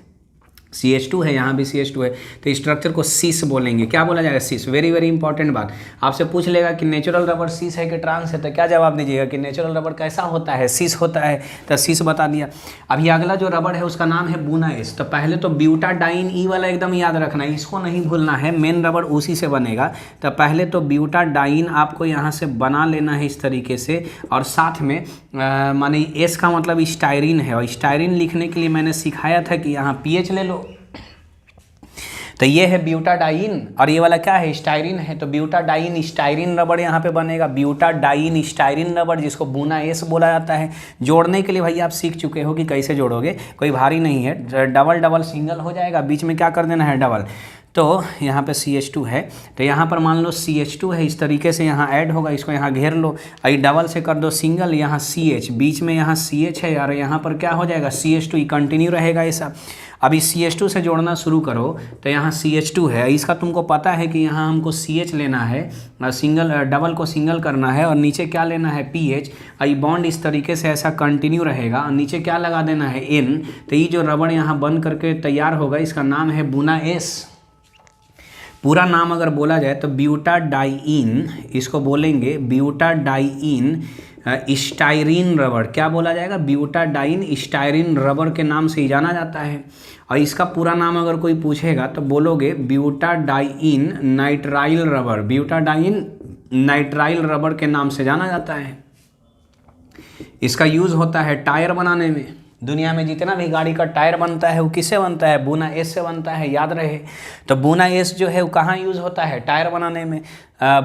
CH2 है, यहाँ भी CH2 है, तो स्ट्रक्चर को सीस बोलेंगे। क्या बोला जाएगा? सीस। वेरी वेरी इंपॉर्टेंट बात। आपसे पूछ लेगा कि नेचुरल रबड़ सीस है कि ट्रांस है, तो क्या जवाब दीजिएगा कि नेचुरल रबड़ कैसा होता है? सीस होता है। तो सीस बता दिया। अभी अगला जो रबड़ है उसका नाम है बुना S। तो पहले तो ब्यूटाडाइन ई वाला एकदम याद रखना है, इसको नहीं भूलना है, मेन रबड़ उसी से बनेगा। तो पहले तो ब्यूटाडाइन आपको यहाँ से बना लेना है इस तरीके से, और साथ में माने S का मतलब स्टायरीन है, और स्टायरीन लिखने के लिए मैंने सिखाया था कि यहाँ PH ले लो। तो ये है ब्यूटाडाइन और ये वाला क्या है? स्टायरीन है। तो ब्यूटाडाइन स्टायरीन रबड़ यहाँ पे बनेगा, ब्यूटाडाइन स्टायरीन रबड़, जिसको बुना S बोला जाता है। जोड़ने के लिए भाई आप सीख चुके हो कि कैसे जोड़ोगे, कोई भारी नहीं है। डबल डबल सिंगल हो जाएगा, बीच में क्या कर देना है? डबल। तो यहाँ पे CH2 है, तो यहाँ पर मान लो CH2 है, इस तरीके से यहाँ ऐड होगा, इसको यहाँ घेर लो, आई डबल से कर दो सिंगल, यहाँ CH, बीच में यहाँ CH है यार, यहाँ पर क्या हो जाएगा? CH2, कंटिन्यू रहेगा ऐसा। अभी CH2 से जोड़ना शुरू करो तो यहाँ CH2 है, इसका तुमको पता है कि यहाँ हमको CH लेना है, सिंगल डबल को सिंगल करना है, और नीचे क्या लेना है? PH। आई बॉन्ड इस तरीके से ऐसा कंटिन्यू रहेगा, और नीचे क्या लगा देना है? N। तो ये जो रबड़ यहाँ बन करके तैयार होगा इसका नाम है बुना S। पूरा नाम अगर बोला जाए तो ब्यूटाडाइन, इसको बोलेंगे ब्यूटाडाइन स्टायरीन रबड़। क्या बोला जाएगा? ब्यूटाडाइन स्टायरीन रबड़ के नाम से ही जाना जाता है। और इसका पूरा नाम अगर कोई पूछेगा तो बोलोगे ब्यूटाडाइन नाइट्राइल रबड़। ब्यूटाडाइन नाइट्राइल रबड़ के नाम से जाना जाता है। इसका यूज़ होता है टायर बनाने में। दुनिया में जितना भी गाड़ी का टायर बनता है वो किससे बनता है? बुना S से बनता है, याद रहे। तो बुना S जो है वो कहाँ यूज़ होता है? टायर बनाने में।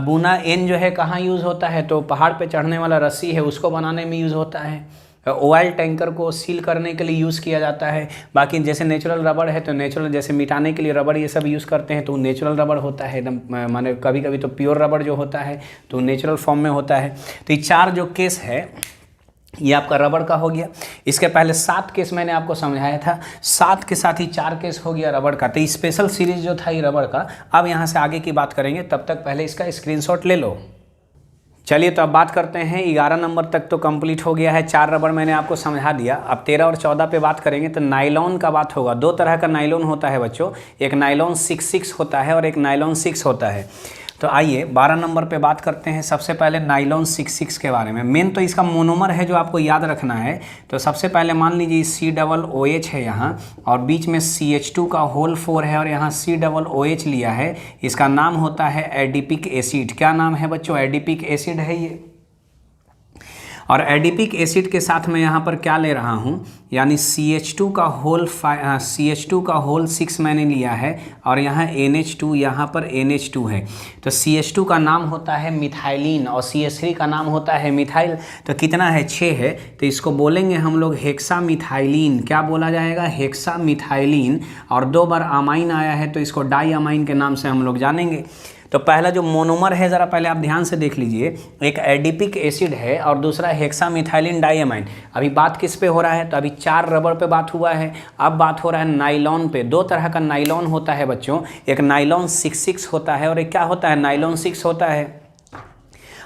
बुना N जो है कहाँ यूज़ होता है? तो पहाड़ पे चढ़ने वाला रस्सी है उसको बनाने में यूज़ होता है। ऑयल टैंकर को सील करने के लिए यूज़ किया जाता है। बाकी जैसे नेचुरल रबड़ है तो नेचुरल, जैसे मिटाने के लिए रबड़ ये सब यूज़ करते हैं तो नेचुरल रबड़ होता है एकदम, माने कभी कभी तो प्योर रबड़ जो होता है तो नेचुरल फॉर्म में होता है। तो ये 4 जो केस है ये आपका रबड़ का हो गया। इसके पहले 7 केस मैंने आपको समझाया था, 7 के साथ ही 4 केस हो गया रबड़ का। तो स्पेशल सीरीज जो था ये रबड़ का। अब यहाँ से आगे की बात करेंगे, तब तक पहले इसका स्क्रीनशॉट ले लो। चलिए तो अब बात करते हैं 11 नंबर तक तो कंप्लीट हो गया है, 4 रबड़ मैंने आपको समझा दिया। अब 13 और 14 पे बात करेंगे तो नायलॉन का बात होगा। 2 तरह का नायलॉन होता है बच्चों, एक नायलॉन 66 होता है और एक नायलॉन 6 होता है। तो आइए 12 नंबर पे बात करते हैं। सबसे पहले नायलॉन 66 के बारे में। मेन तो इसका मोनोमर है जो आपको याद रखना है। तो सबसे पहले मान लीजिए COOH है यहाँ और बीच में CH2 का होल 4 है और यहाँ COOH लिया है। इसका नाम होता है एडिपिक एसिड। क्या नाम है बच्चों? एडिपिक एसिड है ये। और एडिपिक एसिड के साथ मैं यहाँ पर क्या ले रहा हूँ, यानी CH2 का होल 6 मैंने लिया है और यहाँ NH2, यहाँ पर NH2 है। तो CH2 का नाम होता है मिथाइलिन और CH3 का नाम होता है मिथाइल। तो कितना है? 6 है। तो इसको बोलेंगे हम लोग हेक्सामिथाइलिन। क्या बोला जाएगा? हेक्सामिथाइलिन। और 2 बार अमाइन आया है तो इसको डाई अमाइन के नाम से हम लोग जानेंगे। तो पहला जो मोनोमर है ज़रा पहले आप ध्यान से देख लीजिए, एक एडिपिक एसिड है और दूसरा हेक्सामिथाइलिन डाइअमाइन। अभी बात किस पे हो रहा है? तो अभी 4 रबड़ पे बात हुआ है, अब बात हो रहा है नाइलॉन पे। 2 तरह का नाइलॉन होता है बच्चों, एक नाइलॉन 66 होता है और एक क्या होता है? नाइलॉन 6 होता है।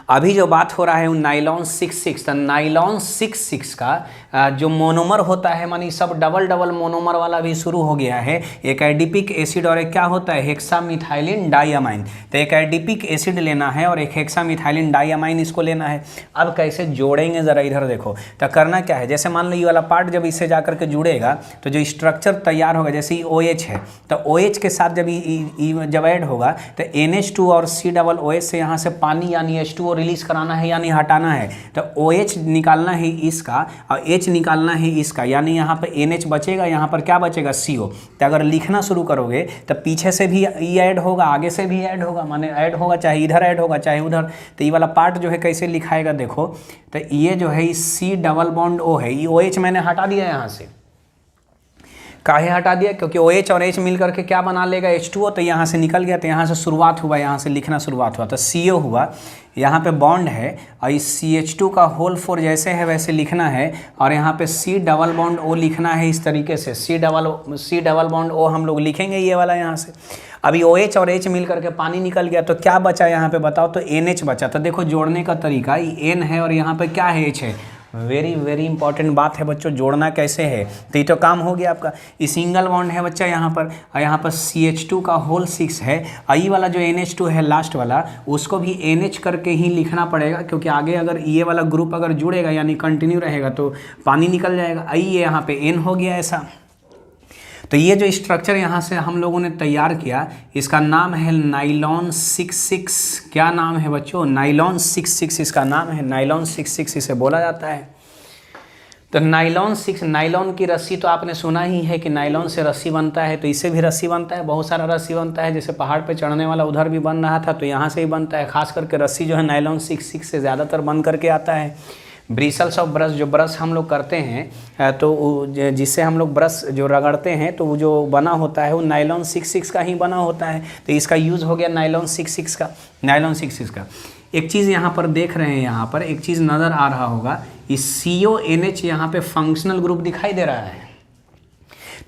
अभी जो बात हो रहा है वो नाइलॉन 66। तो नाइलॉन 66 का जो मोनोमर होता है, मानी सब डबल मोनोमर वाला भी शुरू हो गया है। एक एडिपिक एसिड और एक क्या होता है? Hexamethylene diamine. तो एक एडिपिक एसिड लेना है और एक हेक्सामिथाइलिन डाइअमाइन इसको लेना है। अब कैसे जोड़ेंगे ज़रा इधर देखो। तो करना क्या है, जैसे मान लो ये वाला पार्ट जब इससे जा करके जुड़ेगा तो जो स्ट्रक्चर तैयार होगा, जैसे OH है तो OH के साथ जब ऐड होगा तो NH2 और COOH से यहाँ से पानी यानी H2O रिलीज कराना है यानी हटाना है। तो OH निकालना है इसका और H निकालना है इसका, यानी यहाँ पे NH बचेगा, यहाँ पर क्या बचेगा? CO। तो अगर लिखना शुरू करोगे तो पीछे से भी ये ऐड होगा, आगे से भी ऐड होगा, माने ऐड होगा, चाहे इधर ऐड होगा चाहे उधर। तो ये वाला पार्ट जो है कैसे लिखाएगा देखो। तो ये जो है C+O है, ये OH मैंने हटा दिया यहाँ से। काहे हटा दिया? क्योंकि OH और H मिल करके क्या बना लेगा? H2O। तो यहाँ से निकल गया, तो यहाँ से शुरुआत हुआ, यहाँ से लिखना शुरुआत हुआ तो CO हुआ। यहाँ पे बॉन्ड है और इस CH2 का होल 4 जैसे है वैसे लिखना है और यहाँ पे C+O लिखना है इस तरीके से। C+O हम लोग लिखेंगे ये वाला यहाँ से। अभी OH और H मिल करके पानी निकल गया तो क्या बचा यहाँ पे बताओ? तो NH बचा। तो देखो जोड़ने का तरीका, ये N है और यहाँ पे क्या है? H है। वेरी इंपॉर्टेंट बात है बच्चों, जोड़ना कैसे है। तो ये तो काम हो गया आपका। ये सिंगल बॉन्ड है बच्चा यहाँ पर और यहाँ पर CH2 का होल 6 है। आई वाला जो NH2 है लास्ट वाला, उसको भी NH करके ही लिखना पड़ेगा, क्योंकि आगे अगर ये वाला ग्रुप अगर जुड़ेगा यानी कंटिन्यू रहेगा तो पानी निकल जाएगा। आई ये यहाँ पे N हो गया ऐसा। तो ये जो स्ट्रक्चर यहाँ से हम लोगों ने तैयार किया, इसका नाम है नाइलॉन 66। क्या नाम है बच्चों? नाइलॉन 66 इसका नाम है। नाइलॉन 66 इसे बोला जाता है। तो नाइलॉन की रस्सी तो आपने सुना ही है कि नाइलॉन से रस्सी बनता है। तो इससे भी रस्सी बनता है, बहुत सारा रस्सी बनता है। जैसे पहाड़ पे चढ़ने वाला उधर भी बन रहा था तो यहाँ से ही बनता है। खास करके रस्सी जो है नाइलॉन 66 से ज़्यादातर बन करके आता है। ब्रिसल्स ऑफ ब्रश, जो ब्रश हम लोग करते हैं तो जिससे हम लोग ब्रश जो रगड़ते हैं तो वो जो बना होता है वो नाइलॉन 66 का ही बना होता है। तो इसका यूज़ हो गया नाइलॉन 66 का। एक चीज़ यहाँ पर देख रहे हैं, यहाँ पर एक चीज़ नज़र आ रहा होगा, इस CONH यहाँ पे फंक्शनल ग्रुप दिखाई दे रहा है।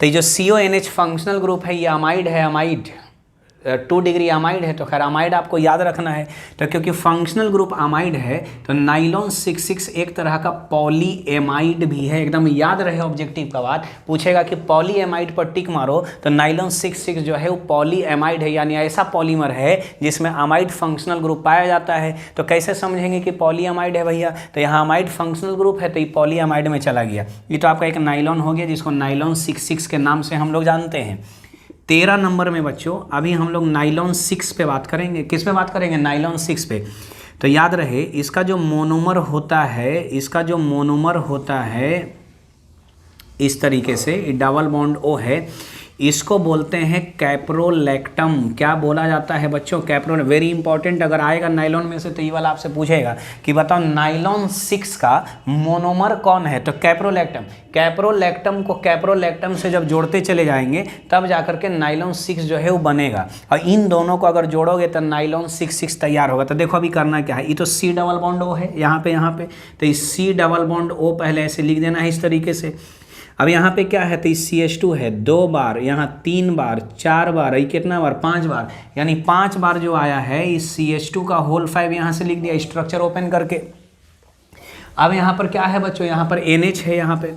तो ये जो CONH फंक्शनल ग्रुप है ये अमाइड है, अमाइड 2 डिग्री अमाइड है। तो खैर अमाइड आपको याद रखना है। तो क्योंकि फंक्शनल ग्रुप अमाइड है तो नाइलॉन 66 एक तरह का पॉलीएमाइड भी है। एकदम याद रहे, ऑब्जेक्टिव का बात पूछेगा कि पॉलीएमाइड पर टिक मारो तो नाइलॉन 66 जो है वो पॉलीएमाइड है, यानी ऐसा पॉलीमर है जिसमें अमाइड फंक्शनल ग्रुप पाया जाता है। तो कैसे समझेंगे कि पॉलीएमाइड है भैया? तो यहाँ अमाइड फंक्शनल ग्रुप है तो ये पॉलीएमाइड में चला गया। ये तो आपका एक नाइलॉन हो गया जिसको नाइलॉन 66 के नाम से हम लोग जानते हैं। 13 नंबर में बच्चों अभी हम लोग नाइलॉन 6 पे बात करेंगे। किस पे बात करेंगे? नाइलॉन 6 पे। तो याद रहे इसका जो मोनोमर होता है इस तरीके से, डबल बॉन्ड O है, इसको बोलते हैं कैप्रोलैक्टम। क्या बोला जाता है बच्चों? कैप्रोल। वेरी इंपॉर्टेंट, अगर आएगा नाइलॉन में से तो ये वाला आपसे पूछेगा कि बताओ नाइलॉन 6 का मोनोमर कौन है? तो कैप्रोलैक्टम। कैप्रोलैक्टम को कैप्रोलैक्टम से जब जोड़ते चले जाएंगे तब जाकर के नाइलॉन 6 जो है वो बनेगा। और इन दोनों को अगर जोड़ोगे तो नाइलॉन 66 तैयार होगा। तो देखो अभी करना क्या है, ये तो C+O है यहाँ पे। तो इस C+O पहले ऐसे लिख देना है इस तरीके से। अब यहाँ पे क्या है, तो CH2 है 2 बार, यहाँ 3 बार, 4 बार, ये कितना बार, 5 बार, यानी 5 बार जो आया है इस CH2 का होल 5 यहाँ से लिख दिया स्ट्रक्चर ओपन करके। अब यहाँ पर क्या है बच्चों, यहाँ पर NH है यहाँ पे,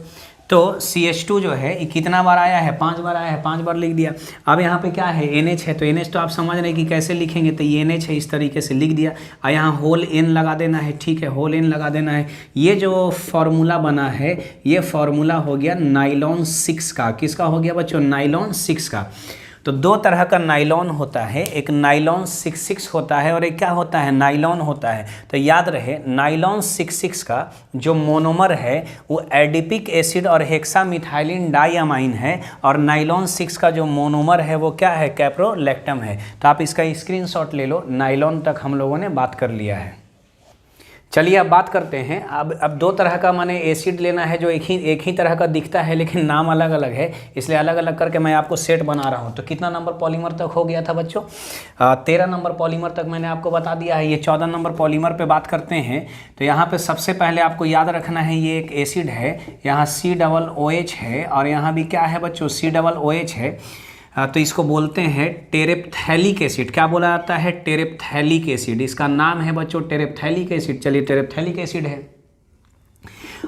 तो CH2 जो है ये कितना बार आया है, 5 बार आया है, 5 बार लिख दिया। अब यहाँ पे क्या है, NH है, तो NH तो आप समझ रहे हैं कि कैसे लिखेंगे, तो ये NH है, इस तरीके से लिख दिया। और यहाँ होल N लगा देना है, ठीक है, होल N लगा देना है। ये जो फॉर्मूला बना है ये फॉर्मूला हो गया नाइलॉन 6 का, किसका हो गया बच्चों, नाइलॉन 6 का। तो 2 तरह का नाइलॉन होता है, एक नाइलॉन 66 होता है और एक क्या होता है, नाइलॉन होता है। तो याद रहे नाइलॉन 66 का जो मोनोमर है वो एडिपिक एसिड और हेक्सामिथाइलिन डाइअमाइन है, और नाइलॉन 6 का जो मोनोमर है वो क्या है, कैप्रोलैक्टम है। तो आप इसका स्क्रीनशॉट ले लो, नाइलॉन तक हम लोगों ने बात कर लिया है। चलिए अब बात करते हैं, अब 2 तरह का माने एसिड लेना है जो एक ही तरह का दिखता है लेकिन नाम अलग अलग है, इसलिए अलग अलग करके मैं आपको सेट बना रहा हूँ। तो कितना नंबर पॉलीमर तक हो गया था बच्चों, 13 नंबर पॉलीमर तक मैंने आपको बता दिया है। ये 14 नंबर पॉलीमर पे बात करते हैं। तो यहाँ पे सबसे पहले आपको याद रखना है ये एक एसिड है, यहाँ COOH है और यहाँ भी क्या है बच्चों, COOH है। तो इसको बोलते हैं टेरेप्थैलिक एसिड। क्या बोला जाता है, टेरेप्थैलिक एसिड, इसका नाम है बच्चों टेरेप्थैलिक एसिड। चलिए टेरेप्थैलिक एसिड है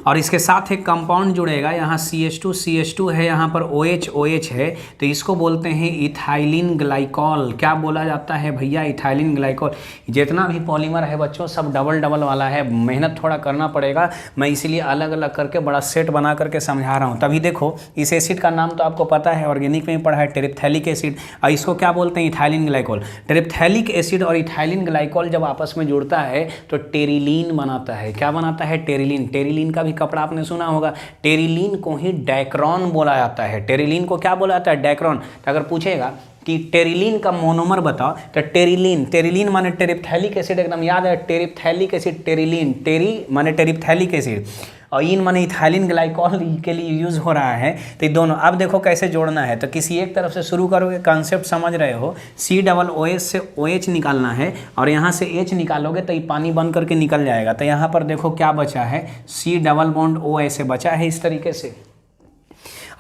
और इसके साथ एक कंपाउंड जुड़ेगा, यहाँ CH2 है, यहाँ पर OH है, तो इसको बोलते हैं इथाइलिन ग्लाइकॉल। क्या बोला जाता है भैया, इथाइलिन ग्लाइकॉल। जितना भी पॉलीमर है बच्चों सब डबल डबल वाला है, मेहनत थोड़ा करना पड़ेगा, मैं इसीलिए अलग अलग करके बड़ा सेट बना करके समझा रहा हूँ। तभी देखो इस एसिड का नाम तो आपको पता है, ऑर्गेनिक में ही पढ़ा है, टेरेप्थैलिक एसिड, और इसको क्या बोलते हैं, इथाइलिन ग्लाइकॉल। टेरेप्थैलिक एसिड और इथाइलिन ग्लाइकॉल जब आपस में जुड़ता है तो टेरिलीन बनाता है। क्या बनाता है, टेरिलीन। टेरिलीन का भी कपड़ा आपने सुना होगा, टेरिलीन को ही डाइक्रोन बोला जाता है। टेरिलीन को क्या बोला जाता है, डाइक्रोन। तो अगर पूछेगा कि टेरिलीन का मोनोमर बताओ, तो टेरिलीन माने टेरिप्थैलिक एसिड, एकदम याद है, टेरिप्थैलिक एसिड टेरिलीन, टेरी माने टेरिप्थैलिक एसिड और इन माने इथाइलिन ग्लाइकॉल के लिए यूज़ हो रहा है। तो ये दोनों अब देखो कैसे जोड़ना है, तो किसी एक तरफ से शुरू करोगे, कॉन्सेप्ट समझ रहे हो, COOH से OH निकालना है और यहाँ से H निकालोगे तो ये पानी बन करके निकल जाएगा। तो यहाँ पर देखो क्या बचा है, C+O ऐसे बचा है इस तरीके से।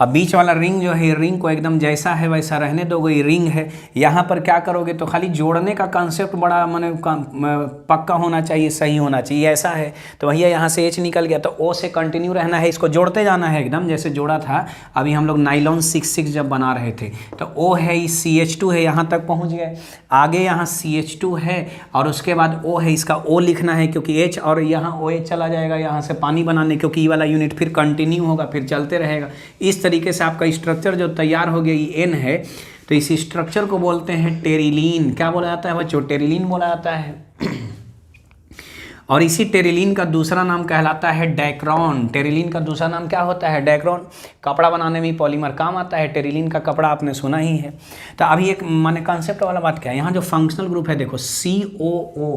अब बीच वाला रिंग जो है, रिंग को एकदम जैसा है वैसा रहने दोगे, ये रिंग है। यहाँ पर क्या करोगे, तो खाली जोड़ने का कंसेप्ट बड़ा माने पक्का होना चाहिए, सही होना चाहिए, ऐसा है। तो भैया यहाँ से H निकल गया तो O से कंटिन्यू रहना है, इसको जोड़ते जाना है एकदम जैसे जोड़ा था। अभी हम लोग नाइलॉन 66 जब बना रहे थे तो O है, CH2 है, यहाँ तक पहुँच गए। आगे यहाँ CH2 है और उसके बाद O है, इसका O लिखना है क्योंकि H और यहाँ OH चला जाएगा यहाँ से पानी बनाने, क्योंकि ये वाला यूनिट फिर कंटिन्यू होगा, फिर चलते रहेगा। इस तरीके से आपका स्ट्रक्चर जो तैयार हो गया, ये N है, तो इस स्ट्रक्चर को बोलते हैं टेरिलीन। क्या बोला जाता है बच्चों, टेरिलीन बोला जाता है। और इसी टेरिलीन का दूसरा नाम कहलाता है डाइक्रोन। टेरिलीन का दूसरा नाम क्या होता है, डाइक्रोन। कपड़ा बनाने में पॉलीमर काम आता है, टेरिलीन का कपड़ा आपने सुना ही है। तो अभी एक माने कॉन्सेप्ट वाला बात क्या है, यहाँ जो फंक्शनल ग्रुप है देखो COO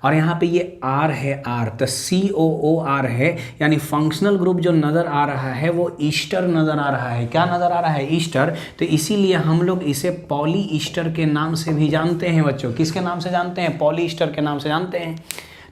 और यहाँ पे ये R है, R, तो COOR है, यानी फंक्शनल ग्रुप जो नज़र आ रहा है वो ईस्टर नज़र आ रहा है। क्या नज़र आ रहा है, ईस्टर। तो इसीलिए हम लोग इसे पॉली ईस्टर के नाम से भी जानते हैं बच्चों। किसके नाम से जानते हैं, पॉली ईस्टर के नाम से जानते हैं।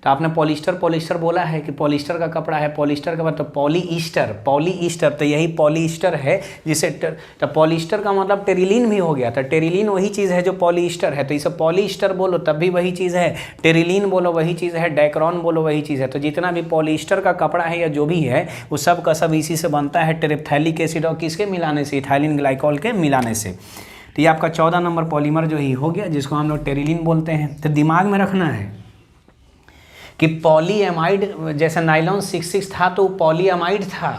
तो आपने पॉलिस्टर बोला है कि पॉलिस्टर का कपड़ा है, पॉलिस्टर का मतलब पॉली ईस्टर, तो यही पॉलिस्टर है जिसे तो पॉलिस्टर का मतलब टेरिलीन भी हो गया था। टेरिलीन वही चीज़ है जो पॉलिस्टर है, तो इसे पॉलिस्टर बोलो तब भी वही चीज़ है, टेरिलीन बोलो वही चीज़ है, डाइक्रोन बोलो वही चीज़ है। तो जितना भी पॉलिस्टर का कपड़ा है या जो भी है वो सब का सब इसी से बनता है, टेरेप्थैलिक एसिड और किसके मिलाने से, इथाइलिन ग्लाइकॉल के मिलाने से। तो ये आपका 14 नंबर पॉलीमर जो ही हो गया, जिसको हम लोग टेरिलीन बोलते हैं। तो दिमाग में रखना है कि पॉलीएमाइड जैसे नाइलॉन 66 था तो पॉलीएमाइड था,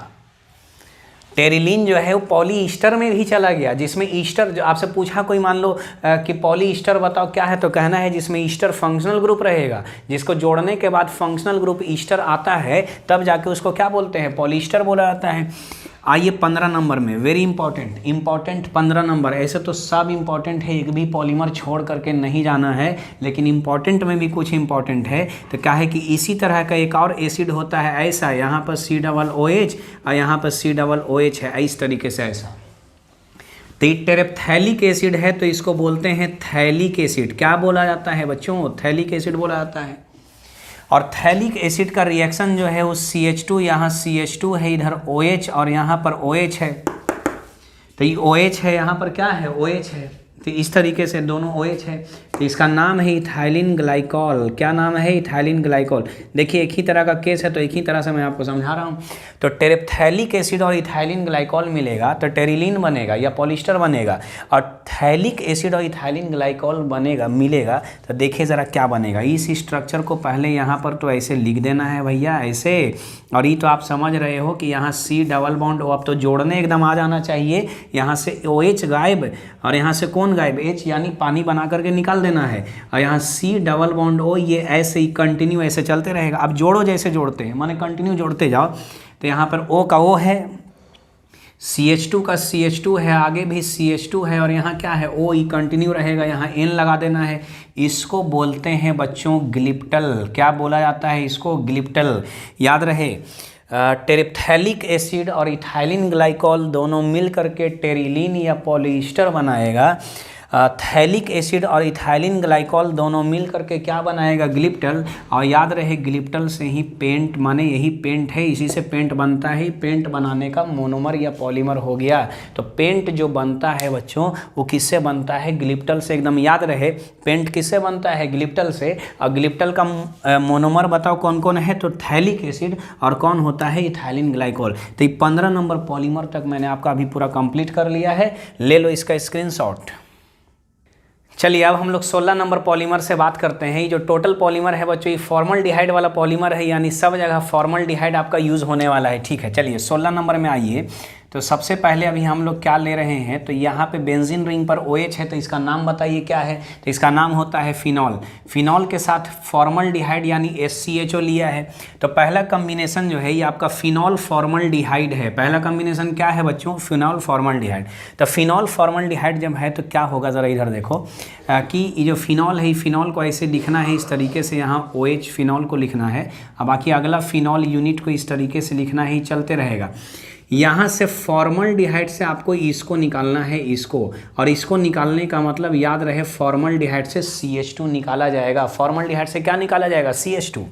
टेरिलीन जो है वो पॉली ईस्टर में भी चला गया, जिसमें ईस्टर जो आपसे पूछा कोई, मान लो कि पॉली ईस्टर बताओ क्या है, तो कहना है जिसमें ईस्टर फंक्शनल ग्रुप रहेगा, जिसको जोड़ने के बाद फंक्शनल ग्रुप ईस्टर आता है तब जाके उसको क्या बोलते हैं, पॉलीस्टर बोला जाता है। आइए 15 नंबर में, वेरी इंपॉर्टेंट 15 नंबर। ऐसे तो सब इंपॉर्टेंट है, एक भी पॉलीमर छोड़ करके नहीं जाना है, लेकिन इंपॉर्टेंट में भी कुछ इंपॉर्टेंट है। तो क्या है कि इसी तरह का एक और एसिड होता है ऐसा, यहाँ पर COOH और यहाँ पर COOH है, इस तरीके से ऐसा। तो ये टेरेप्थैलिक एसिड है तो इसको बोलते हैं थैलिक एसिड। क्या बोला जाता है बच्चों, थैलिक एसिड बोला जाता है। और थैलिक एसिड का रिएक्शन जो है वो CH2, यहाँ CH2 है, इधर OH और यहाँ पर OH है। तो ये OH है, यहाँ पर क्या है OH है, तो इस तरीके से दोनों OH है, तो इसका नाम है इथाइलिन ग्लाइकॉल। क्या नाम है? Ethylene glycol. देखिए एक ही तरह का केस है तो एक ही तरह से मैं आपको समझा रहा हूँ। तो टेरेप्थैलिक एसिड और इथाइलिन ग्लाइकॉल मिलेगा तो टेरिलीन बनेगा या पॉलिस्टर बनेगा, और थैलिक एसिड और इथाइलिन ग्लाइकॉल बनेगा मिलेगा तो देखिए ज़रा क्या बनेगा। इस स्ट्रक्चर को पहले यहाँ पर तो ऐसे लिख देना है भैया, ऐसे, और ये तो आप समझ रहे हो कि यहाँ C डबल बॉन्ड O, अब तो जोड़ने एकदम आ जाना चाहिए। यहाँ से OH गायब और यहाँ से कौन गायब? H, यानी पानी बना करके निकाल देना है, और यहाँ C डबल बॉन्ड O, ये ऐसे ही कंटिन्यू ऐसे चलते रहेगा। अब जोड़ो जैसे जोड़ते हैं, माने कंटिन्यू जोड़ते जाओ। तो यहाँ पर O का O है, CH2 का CH2 है, आगे भी CH2 है, और यहाँ क्या है O, ई कंटिन्यू रहेगा, यहाँ N लगा देना है। इसको बोलते हैं बच्चों ग्लिप्टल। क्या बोला जाता है इसको? ग्लिप्टल। याद रहे, टेरेप्थैलिक एसिड और इथाइलिन ग्लाइकॉल दोनों मिल करके टेरिलीन या पॉलिएस्टर बनाएगा। थैलिक एसिड और इथाइलिन ग्लाइकॉल दोनों मिल करके क्या बनाएगा? ग्लिप्टल। और याद रहे ग्लिप्टल से ही पेंट, माने यही पेंट है, इसी से पेंट बनता है। पेंट बनाने का मोनोमर या पॉलीमर हो गया। तो पेंट जो बनता है बच्चों वो किससे बनता है? ग्लिप्टल से। एकदम याद रहे, पेंट किससे बनता है? ग्लिप्टल से। और ग्लिप्टल का मोनोमर बताओ कौन कौन है? तो थैलिक एसिड और कौन होता है? Ethylene glycol. तो ये 15 नंबर पॉलीमर तक मैंने आपका अभी पूरा कंप्लीट कर लिया है, ले लो इसका स्क्रीनशॉट। चलिए अब हम लोग 16 नंबर पॉलीमर से बात करते हैं। ये जो टोटल पॉलीमर है बच्चों, ये फॉर्मल्डिहाइड वाला पॉलीमर है, यानी सब जगह फॉर्मल्डिहाइड आपका यूज़ होने वाला है। ठीक है, चलिए 16 नंबर में आइए। तो सबसे पहले अभी हम लोग क्या ले रहे हैं? तो यहाँ पे बेंजीन रिंग पर OH है, तो इसका नाम बताइए क्या है? तो इसका नाम होता है फिनॉल। फिनॉल के साथ फॉर्मल्डिहाइड यानी SCHO लिया है। तो पहला कम्बिनेशन जो है ये आपका फिनॉल फॉर्मल्डिहाइड है। पहला कम्बिनेशन क्या है बच्चों? Phenol formaldehyde. तो फिनॉल फॉर्मल्डिहाइड जब है तो क्या होगा, ज़रा इधर देखो कि ये जो फिनॉल है, फिनॉल को ऐसे लिखना है इस तरीके से, यहाँ OH फिनॉल को लिखना है, और बाकी अगला फिनॉल यूनिट को इस तरीके से लिखना है, चलते रहेगा। यहाँ से फॉर्मल्डिहाइड से आपको इसको निकालना है, इसको, और इसको निकालने का मतलब याद रहे फॉर्मल्डिहाइड से CH2 निकाला जाएगा। फॉर्मल्डिहाइड से क्या निकाला जाएगा? CH2।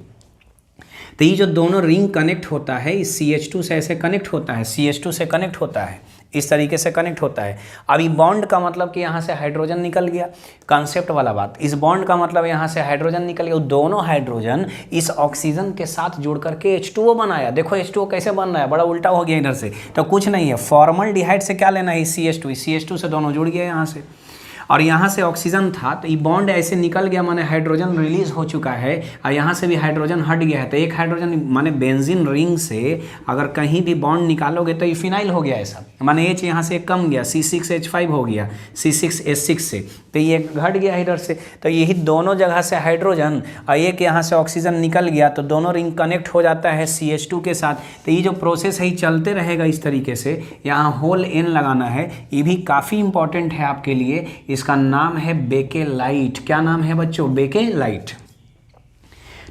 तो ये जो दोनों रिंग कनेक्ट होता है, इस CH2 से ऐसे कनेक्ट होता है, CH2 से कनेक्ट होता है, इस तरीके से कनेक्ट होता है। अब ये बॉन्ड का मतलब कि यहाँ से हाइड्रोजन निकल गया, कॉन्सेप्ट वाला बात। इस बॉन्ड का मतलब यहाँ से हाइड्रोजन निकल गया, दोनों हाइड्रोजन इस ऑक्सीजन के साथ जुड़ करके H2O बनाया। देखो H2O कैसे बन रहा है, बड़ा उल्टा हो गया इधर से। तो कुछ नहीं है, फॉर्मल्डिहाइड से क्या लेना है? CH2 से दोनों जुड़ गया यहाँ से, और यहाँ से ऑक्सीजन था तो ये बॉन्ड ऐसे निकल गया, माने हाइड्रोजन रिलीज हो चुका है, और यहाँ से भी हाइड्रोजन हट गया है। तो एक हाइड्रोजन माने बेंजीन रिंग से अगर कहीं भी बॉन्ड निकालोगे तो ये फिनाइल हो गया ऐसा, माने H यहाँ से कम गया, C6H5 हो गया C6H6 से, तो ये घट गया इधर से। तो यही दोनों जगह से हाइड्रोजन और एक यहाँ से ऑक्सीजन निकल गया, तो दोनों रिंग कनेक्ट हो जाता है CH2 के साथ। तो ये जो प्रोसेस है चलते रहेगा इस तरीके से। यहाँ होल N लगाना है, ये भी काफ़ी इंपॉर्टेंट है आपके लिए। इसका नाम है बेकेलाइट। क्या नाम है बच्चों? बेकेलाइट।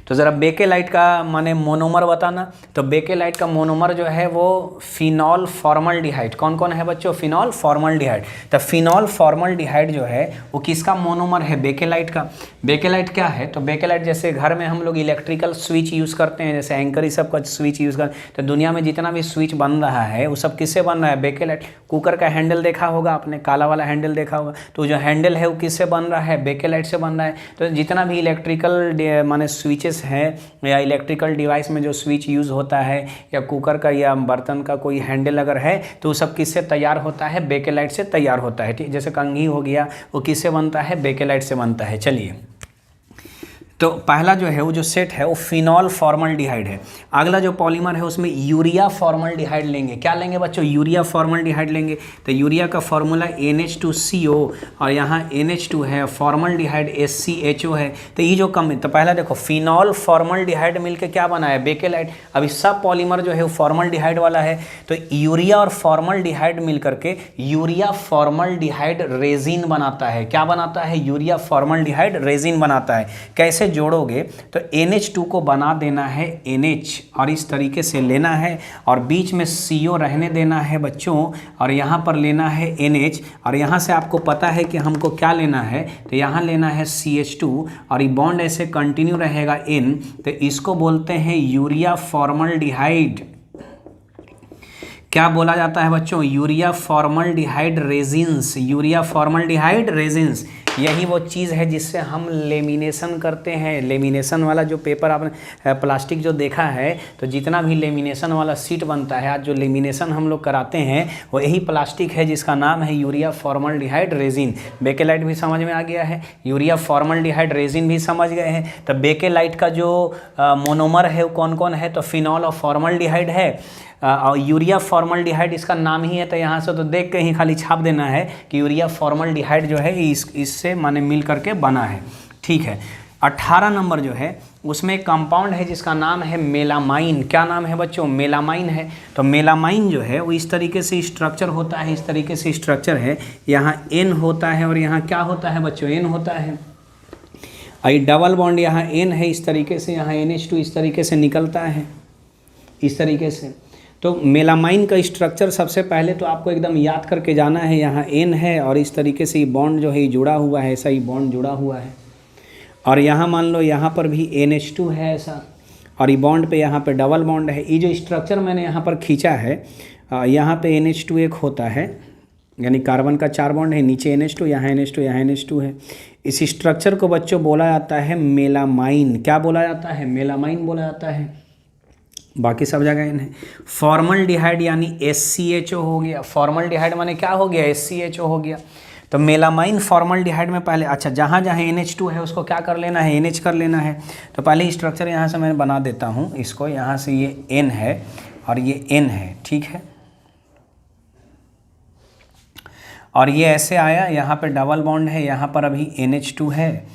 तो ज़रा बेकेलाइट का माने मोनोमर बताना। तो बेकेलाइट का मोनोमर जो है वो फिनॉल फॉर्मल्डिहाइड। कौन कौन है बच्चों? Phenol formaldehyde. तो फिनॉल फॉर्मल्डिहाइड जो है वो किसका मोनोमर है? बेकेलाइट का। बेकेलाइट क्या है? तो बेकेलाइट जैसे घर में हम लोग इलेक्ट्रिकल स्विच यूज़ करते हैं, जैसे एंकर ही सब का स्विच यूज़ करते हैं, तो दुनिया में जितना भी स्विच बन रहा है वो सब किससे बन रहा है? बेकेलाइट। कुकर का हैंडल देखा होगा आपने, काला वाला हैंडल देखा होगा, तो जो हैंडल है वो किससे बन रहा है? बेकेलाइट से बन रहा है। तो जितना भी इलेक्ट्रिकल माने स्विचेस है या इलेक्ट्रिकल डिवाइस में जो स्विच यूज़ होता है, या कुकर का या बर्तन का कोई हैंडल अगर है, तो सब किससे तैयार होता है? बेकेलाइट से तैयार होता है। ठीक, जैसे कंघी हो गया वो किससे बनता है? बेकेलाइट से बनता है। चलिए, तो पहला जो है वो जो सेट है वो फिनॉल फॉर्मल्डिहाइड है। अगला जो पॉलीमर है उसमें यूरिया फॉर्मल्डिहाइड लेंगे। क्या लेंगे बच्चों? यूरिया फॉर्मल्डिहाइड लेंगे। तो यूरिया का फॉर्मूला NH2CO और यहाँ NH2 है, फॉर्मल्डिहाइड SCHO है। तो ये जो कम, तो पहला देखो फिनॉल फॉर्मल्डिहाइड मिलके क्या बना है? बेकेलाइट। अभी सब पॉलीमर जो है वो फॉर्मल्डिहाइड वाला है। तो यूरिया और फॉर्मल्डिहाइड मिल करके यूरिया फॉर्मल्डिहाइड रेजिन बनाता है। क्या बनाता है? यूरिया फॉर्मल्डिहाइड रेजिन बनाता है। कैसे से जोड़ोगे तो NH2 को बना देना है NH और इस तरीके से लेना है, और बीच में CO रहने देना है बच्चों, और यहाँ पर लेना है NH, और यहाँ से आपको पता है कि हमको क्या लेना है, तो यहाँ लेना है CH2 और ये बॉन्ड ऐसे कंटिन्यू रहेगा N, तो इसको बोलते हैं यूरिया फॉर्मल्डिहाइड। क्या बोला जाता है बच्चों? Urea formaldehyde resins. Urea formaldehyde resins यही वो चीज़ है जिससे हम लेमिनेशन करते हैं। लेमिनेशन वाला जो पेपर आपने प्लास्टिक जो देखा है, तो जितना भी लेमिनेशन वाला सीट बनता है, आज जो लेमिनेशन हम लोग कराते हैं वो यही प्लास्टिक है जिसका नाम है यूरिया फॉर्मल्डिहाइड रेजिन। बेकेलाइट भी समझ में आ गया है, यूरिया फॉर्मल्डिहाइड रेजिन भी समझ गए हैं। तो बेकेलाइट का जो मोनोमर है वो कौन कौन है? तो फिनॉल और फॉर्मल्डिहाइड है, और यूरिया फॉर्मल्डिहाइड इसका नाम ही है, तो यहाँ से तो देख के ही खाली छाप देना है कि यूरिया फॉर्मल्डिहाइड जो है इससे माने मिल करके बना है। ठीक है, 18 नंबर जो है उसमें एक कंपाउंड है जिसका नाम है मेलामाइन। क्या नाम है बच्चों? मेलामाइन है। तो मेलामाइन जो है वो इस तरीके से स्ट्रक्चर होता है, इस तरीके से स्ट्रक्चर है, यहाँ N होता है और यहाँ क्या होता है बच्चों? N होता है। आई डबल बॉन्ड यहाँ N है इस तरीके से, यहाँ NH2 इस तरीके से निकलता है, इस तरीके से। तो मेलामाइन का स्ट्रक्चर सबसे पहले तो आपको एकदम याद करके जाना है। यहाँ N है और इस तरीके से ये बॉन्ड जो है ये जुड़ा हुआ है, ऐसा ही बॉन्ड जुड़ा हुआ है, और यहाँ मान लो यहाँ पर भी NH2 है ऐसा, और ये बॉन्ड पे यहाँ पे डबल बॉन्ड है। ये जो स्ट्रक्चर मैंने यहाँ पर खींचा है, यहाँ पे NH2 एक होता है, यानी कार्बन का 4 बॉन्ड है, नीचे NH2, यहाँ NH2, यहाँ NH2 है। इस स्ट्रक्चर को बच्चों बोला जाता है मेलामाइन। क्या बोला जाता है? मेलामाइन बोला जाता है। बाकी सब जगह N है। फॉर्मल्डिहाइड यानी SCHO हो गया। फॉर्मल्डिहाइड माने क्या हो गया? SCHO हो गया। तो मेलामाइन फॉर्मल्डिहाइड में पहले, अच्छा जहाँ जहाँ NH2 है उसको क्या कर लेना है? NH कर लेना है। तो पहले स्ट्रक्चर यहाँ से मैं बना देता हूँ इसको, यहाँ से ये N है और ये N है, ठीक है। और ये ऐसे आया, यहाँ पे डबल बॉन्ड है, यहाँ पर अभी NH2 है,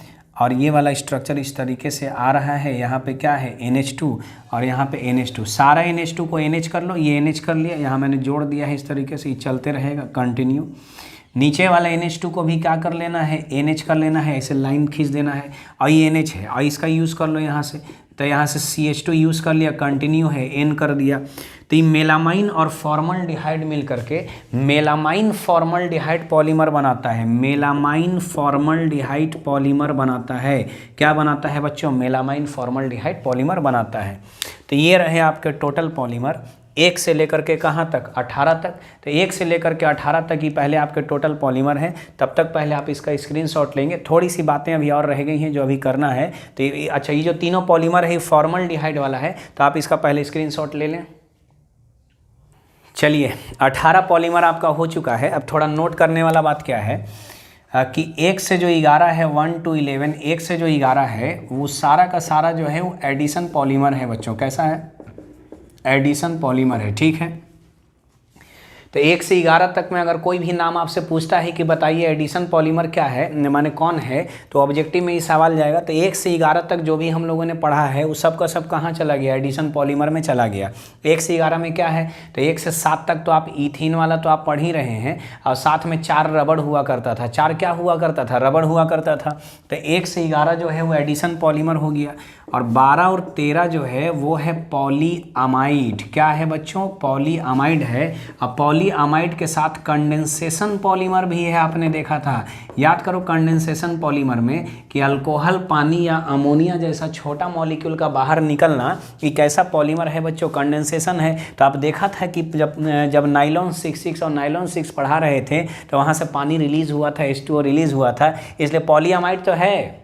और ये वाला स्ट्रक्चर इस तरीके से आ रहा है। यहाँ पे क्या है? NH2, और यहाँ पे NH2। सारा NH2 को NH कर लो, ये NH कर लिया, यहाँ मैंने जोड़ दिया है इस तरीके से, ये चलते रहेगा कंटिन्यू। नीचे वाला NH2 को भी क्या कर लेना है? NH कर लेना है, ऐसे लाइन खींच देना है, और ये NH है, और इसका यूज़ कर लो यहाँ से। तो यहाँ से CH2 यूज़ कर लिया, कंटिन्यू है, N कर दिया। तो ये मेलामाइन और फॉर्मल्डिहाइड मिल करके मेलामाइन फॉर्मल्डिहाइड पॉलीमर बनाता है। मेलामाइन फॉर्मल्डिहाइड पॉलीमर बनाता है। क्या बनाता है बच्चों? मेलामाइन फॉर्मल्डिहाइड पॉलीमर बनाता है। तो ये रहे आपके टोटल पॉलीमर, 1 से लेकर के कहाँ तक? 18 तक। तो 1 से लेकर के 18 तक ही पहले आपके टोटल पॉलीमर हैं। तब तक पहले आप इसका स्क्रीनशॉट लेंगे। थोड़ी सी बातें अभी और रह गई हैं जो अभी करना है। तो अच्छा, ये जो तीनों पॉलीमर है फॉर्मल्डिहाइड वाला है, तो आप इसका पहले स्क्रीनशॉट ले लें। चलिए, 18 पॉलीमर आपका हो चुका है। अब थोड़ा नोट करने वाला बात क्या है कि 1 से जो 11 है, 1 to 11, 1 से जो 11 है वो सारा का सारा जो है वो एडिशन पॉलीमर है बच्चों। कैसा है? एडिशन पॉलीमर है, ठीक है। तो 1 से 11 तक में अगर कोई भी नाम आपसे पूछता है कि बताइए एडिशन पॉलीमर क्या है, माने कौन है, तो ऑब्जेक्टिव में ये सवाल जाएगा। तो 1 से 11 तक जो भी हम लोगों ने पढ़ा है वो सब का सब कहाँ चला गया? एडिशन पॉलीमर में चला गया। 1 से 11 में क्या है? तो 1 से 7 तक तो आप ईथीन वाला तो आप पढ़ ही रहे हैं, और साथ में 4 रबड़ हुआ करता था। 4 क्या हुआ करता था? रबड़ हुआ करता था। तो 1 से 11 जो है वो एडिशन पॉलीमर हो गया, और 12 और 13 जो है वो है पॉलीअमाइड। क्या है बच्चों? पॉलीअमाइड है। अब पॉलीअमाइड के साथ कंडेंसेशन पॉलीमर भी है, आपने देखा था। याद करो कंडेंसेशन पॉलीमर में कि अल्कोहल, पानी या अमोनिया जैसा छोटा मॉलिक्यूल का बाहर निकलना, ये कैसा पॉलीमर है बच्चों? कंडेंसेशन है। तो आप देखा था कि जब नाइलॉन 66 और नाइलॉन 6 पढ़ा रहे थे तो वहाँ से पानी रिलीज़ हुआ था, H2O रिलीज़ हुआ था, इसलिए पॉलीअमाइड तो है।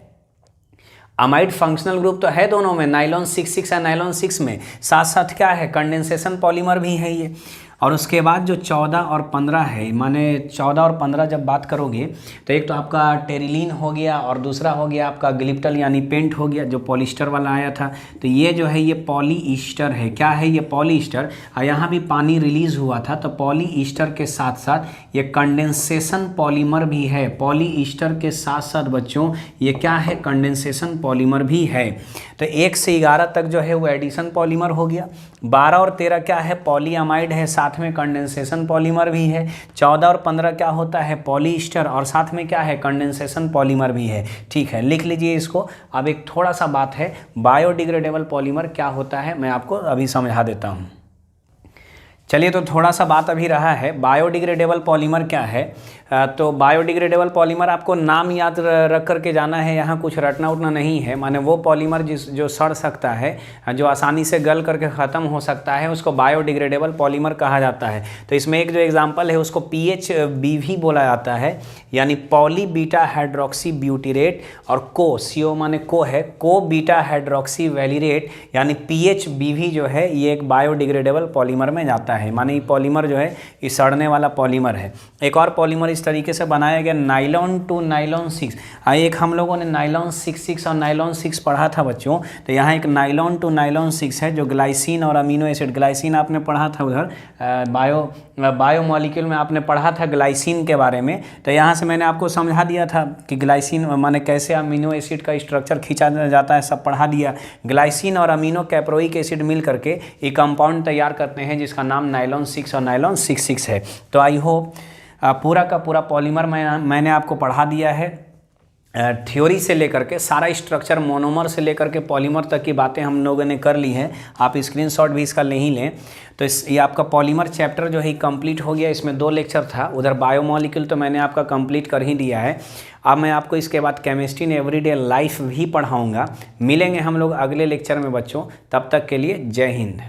अमाइड फंक्शनल ग्रुप तो है दोनों में, नाइलॉन 66 या नाइलॉन 6 में, साथ साथ क्या है? कंडेंसेशन पॉलीमर भी है ये। और उसके बाद जो 14 और 15 है, माने 14 और 15 जब बात करोगे तो एक तो आपका टेरिलीन हो गया और दूसरा हो गया आपका ग्लिप्टल यानी पेंट हो गया, जो पॉलिस्टर वाला आया था। तो ये जो है ये पॉलीईस्टर है। क्या है ये? पॉलीईस्टर। और यहाँ भी पानी रिलीज़ हुआ था, तो पॉलीईस्टर के साथ साथ ये कंडेंसेशन पॉलीमर भी है। पॉलीईस्टर के साथ साथ बच्चों ये क्या है? कंडेंसेशन पॉलीमर भी है। तो 1 से 11 तक जो है वो एडिशन पॉलीमर हो गया। 12 और 13 क्या है? पॉलीअमाइड है, साथ साथ में कंडेंसेशन पॉलीमर भी है। 14 और 15 क्या होता है, पॉलीस्टर, और साथ में क्या है, कंडेंसेशन पॉलीमर भी है। ठीक है, लिख लीजिए इसको। अब एक थोड़ा सा बात है, बायोडिग्रेडेबल पॉलीमर क्या होता है मैं आपको अभी समझा देता हूँ। चलिए, तो थोड़ा सा बात अभी रहा है, बायोडिग्रेडेबल पॉलीमर क्या है। तो बायोडिग्रेडेबल पॉलीमर आपको नाम याद रख करके जाना है, यहाँ कुछ रटना उटना नहीं है। माने वो पॉलीमर जो सड़ सकता है, जो आसानी से गल करके ख़त्म हो सकता है, उसको बायोडिग्रेडेबल पॉलीमर कहा जाता है। तो इसमें एक जो एग्जांपल है उसको PHBV बोला जाता है, यानी पॉली बीटा हाइड्रोक्सी ब्यूटीरेट, और CO माने को है, को बीटा हाइड्रोक्सी वैलिरेट, यानी PHBV जो है ये एक बायोडिग्रेडेबल पॉलीमर में जाता है। माने ये पॉलीमर जो है ये सड़ने वाला पॉलीमर है। एक और पॉलीमर इस तरीके से बनाया गया, नाइलॉन टू नाइलॉन 6। एक हम लोगों ने नाइलॉन 6 और नाइलॉन 6 पढ़ा था बच्चों। तो यहाँ एक नाइलॉन टू नाइलॉन 6 है जो ग्लाइसिन और अमीनो एसिड, ग्लाइसिन आपने पढ़ा था उधर बायोमॉलिक्यूल में आपने पढ़ा था ग्लाइसिन के बारे में। तो यहाँ से मैंने आपको समझा दिया था कि ग्लाइसिन माने कैसे अमीनो एसिड का स्ट्रक्चर खींचा जाता है, सब पढ़ा दिया। ग्लाइसिन और अमीनो कैप्रोइक एसिड मिल करके एक कंपाउंड तैयार करते हैं जिसका नाम नाइलॉन 6 और नाइलॉन 6 है। तो आई होप पूरा का पूरा पॉलीमर मैंने आपको पढ़ा दिया है। थ्योरी से लेकर के सारा स्ट्रक्चर, मोनोमर से लेकर के पॉलीमर तक की बातें हम लोगों ने कर ली हैं। आप स्क्रीनशॉट भी इसका ले ही लें। तो ये आपका पॉलीमर चैप्टर जो है कंप्लीट हो गया। इसमें 2 लेक्चर था, उधर बायोमॉलिक्यूल तो मैंने आपका कंप्लीट कर ही दिया है। अब मैं आपको इसके बाद केमिस्ट्री इन एवरीडे लाइफ भी पढ़ाऊँगा। मिलेंगे हम लोग अगले लेक्चर में बच्चों, तब तक के लिए जय हिंद।